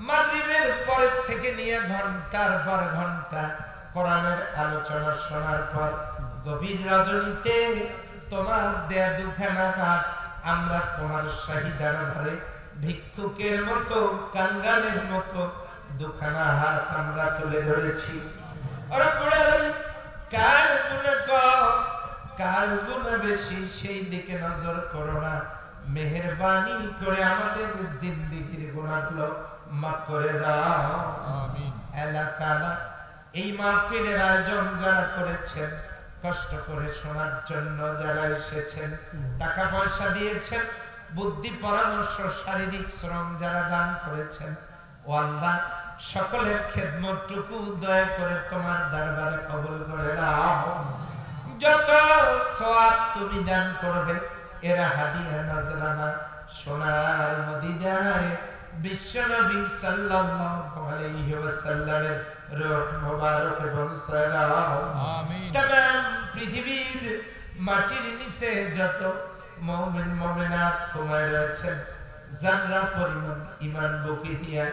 মাগরিবের পরের থেকে নিয়ে ঘন্টার পর ঘন্টা কোরআনের আলোচনা শোনার পর গভীর রজনীতে তোমার দেয়া দুখানা হাত আমরা তোমার শাহিদার ঘরে ভিক্ষুকের মতো কাঙ্গালের মতো দুখানা হাত আমরা তুলে ধরেছি কার গুনাহ কম কার গুনাহ বেশি সেই দিকে নজর করো না মেহেরবানি করে আমাদের জিন্দেগির গুনাহগুলো মাফ করে দাও আমিন আল্লাহ তাআলা এই মাহফিলের আয়োজন যারা করেছেন কষ্ট করে শোনার জন্য যারা এসেছেন টাকা পয়সা দিয়েছেন বুদ্ধি পরামর্শ শারীরিক শ্রম যারা দান করেছেন ও আল্লাহ সকলের খেদমতটুকু দয়া করে তোমার দরবারে কবুল করে নাও যত সওয়াব তুমি দান করবে এরা হাদিয়া নজরানা সোনার মদিনায় বিশ্বনবী সাল্লাল্লাহু আলাইহি ওয়াসাল্লামের রূহ মুবারক এবং সালাম আমিন तमाम পৃথিবীর মাটির নিচে যত মুমিন মুমিনাত ঘুমায় রয়েছেন জান্নাত পরিমাণ ঈমান বুকে নিয়ে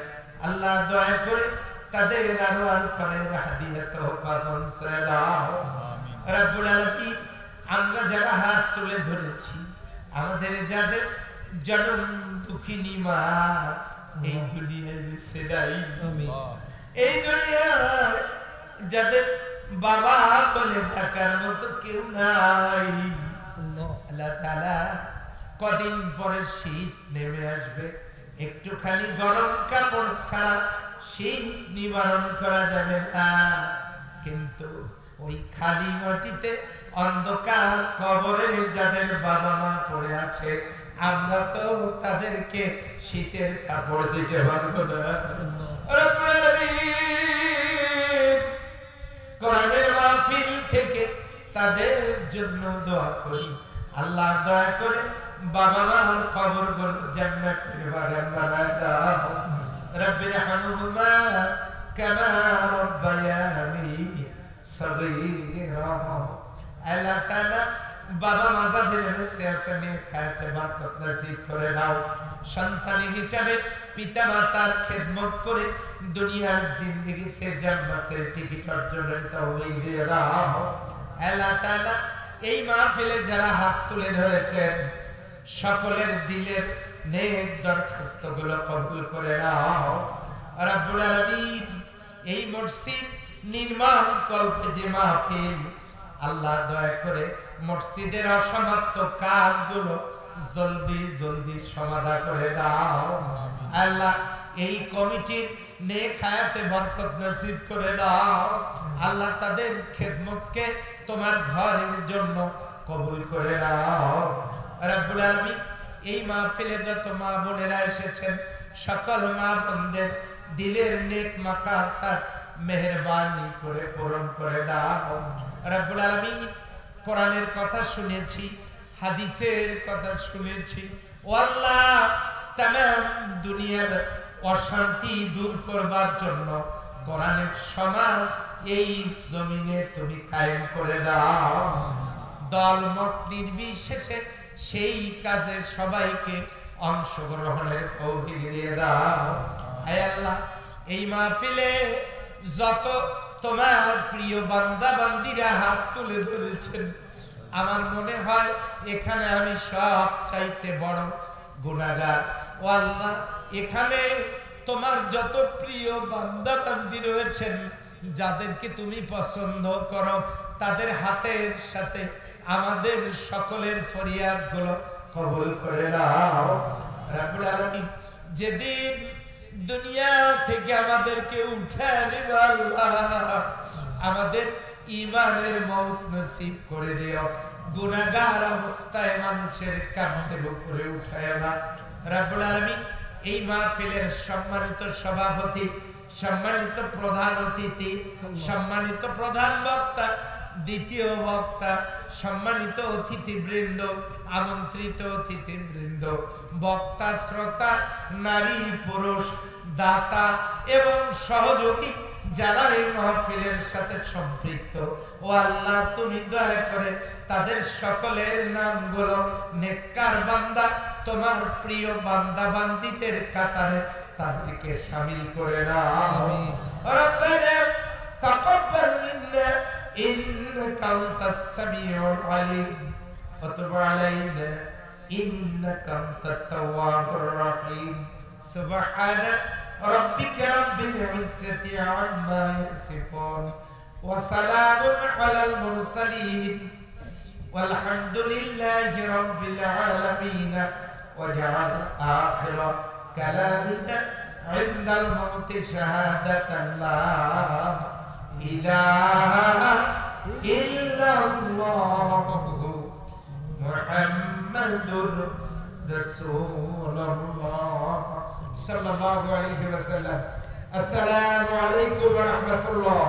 আল্লাহ দয়া করে তাদের আরওয়ার করে হাদিয়া তোহফা পৌঁছে দাও আমিন রব্বুল আলামিন আমরা যারা হাত তুলে ধরেছি আমাদের যাদের জন্ম দুঃখিনী মা এই দুনিয়ায় বেঁচে নাই আমিন এই দুনিয়ায় যাদের বাবা বলে ডাকার মতো কেউ নাই আল্লাহ তাআলা কদিন পরে শীত নেমে আসবে একটুখানি গরম কাপড় ছাড়া শীত নিবারণ করা যাবে না কিন্তু ওই খালি মাটিতে অন্ধকার কবরে যাদের বাবা মা পড়ে আছে আমরা তো তাদেরকে শীতের কাপড় দিতে পারবো না রব্বুল আলামিন কোরআনের মাহফিল থেকে তাদের জন্য দোয়া করি আল্লাহ দয়া করে বাবা মার কবরগুলো জান্নাতের বাগান বানায় দাও রব্বির হামহুমা কামা রাব্বায়ানি সগীরা আল্লাহ তাআলা বাবা মা যাদের বেঁচে আছেন খায়াতে বরকত নসিব করে দাও সন্তান হিসেবে পিতা মাতার খেদমত করে দুনিয়ার জিন্দেগিতে জান্নাতের টিকিট অর্জনের তৌফিক দিয়ে দাও আল্লাহ তাআলা এই মাহফিলে যারা হাত তুলে ধরেছেন সকলের দিলের নেক দরখাস্তগুলো কবুল করে নাও রব্বুল আলামিন এই মসজিদ নির্মাণ কল্পে যে মাহফিল আল্লাহ দয়া করে মসজিদের অসমাপ্ত কাজগুলো জলদি জলদি সমাধা করে দাও আল্লাহ এই কমিটির নেক হায়াতে বরকত নসিব করে দাও আল্লাহ তাদের খেদমতকে তোমার ঘরের জন্য কবুল করে নাও রব্বুল আলামিন এই মাহফিলে যত মা বোনেরা এসেছেন সকল মা বোনদের দিলের নেক মাকাসাদ মেহেরবানি করে পূরণ করে দাও রব্বুল আলামিন কোরআনের কথা শুনেছি হাদিসের কথা শুনেছি ও আল্লাহ तमाम দুনিয়ার অশান্তি দূর করবার জন্য কোরআনের সমাজ এই জমিনে তুমি কায়েম করে দাও দলমত নির্বিশেষে সেই কাজে সবাইকে অংশগ্রহণের তৌফিক দিয়ে দাও হে আল্লাহ এই মাহফিলে যত তোমার প্রিয় বান্দা বান্দীরা হাত তুলে ধরেছেন আমার মনে হয় এখানে আমি সব চাইতে বড় গুনাহগার ও আল্লাহ এখানে তোমার যত প্রিয় বান্দা বান্দী রয়েছেন যাদেরকে তুমি পছন্দ করো তাদের হাতের সাথে আমাদের সকলের ফরিয়াদগুলো কবুল করে নাও রব্বুল আলামিন যেদিন দুনিয়া থেকে আমাদেরকে উঠায় নিবে আল্লাহ আমাদের ঈমানের মওত নসিব করে দিও গুনাহগার অবস্থায় মানুষের কানের উপরে উঠায় না। রব্বুল আলামিন এই মাহফিলের সম্মানিত সভাপতি, সম্মানিত প্রধান অতিথি, সম্মানিত প্রধান বক্তা, দ্বিতীয় বক্তা, সম্মানিত অতিথিবৃন্দ, আমন্ত্রিত অতিথিবৃন্দ, বক্তা, শ্রোতা, নারী পুরুষ, দাতা এবং সহযোগী যারা এই মাহফিলের সাথে সম্পৃক্ত, ও আল্লাহ তুমি দয়া করে তাদের সকলের নামগুলো নেককার বান্দা, তোমার প্রিয় বান্দা বান্দিদের কাতারে তাদেরকে শামিল করে নাও। রব্বানা তাকাব্বাল মিন্না ইন্নাকা আনতাস সামিউল আলিম ওয়া তুব আলাইনা ইন্নাকা আনতাত তাওয়াবুর রাহিম। সুবহানা রাব্বিকা রাব্বিল ইজ্জাতি আম্মা ইয়াসিফুন ওয়া সালামুন আলাল মুরসালিন walhamdulillahi rabbil alamin waj'al akhira kalamina 'indal mauti shahadatan la ilaha illallah muhammadur rasulullah sallallahu alaihi wasallam. Assalamu alaikum wa rahmatullah.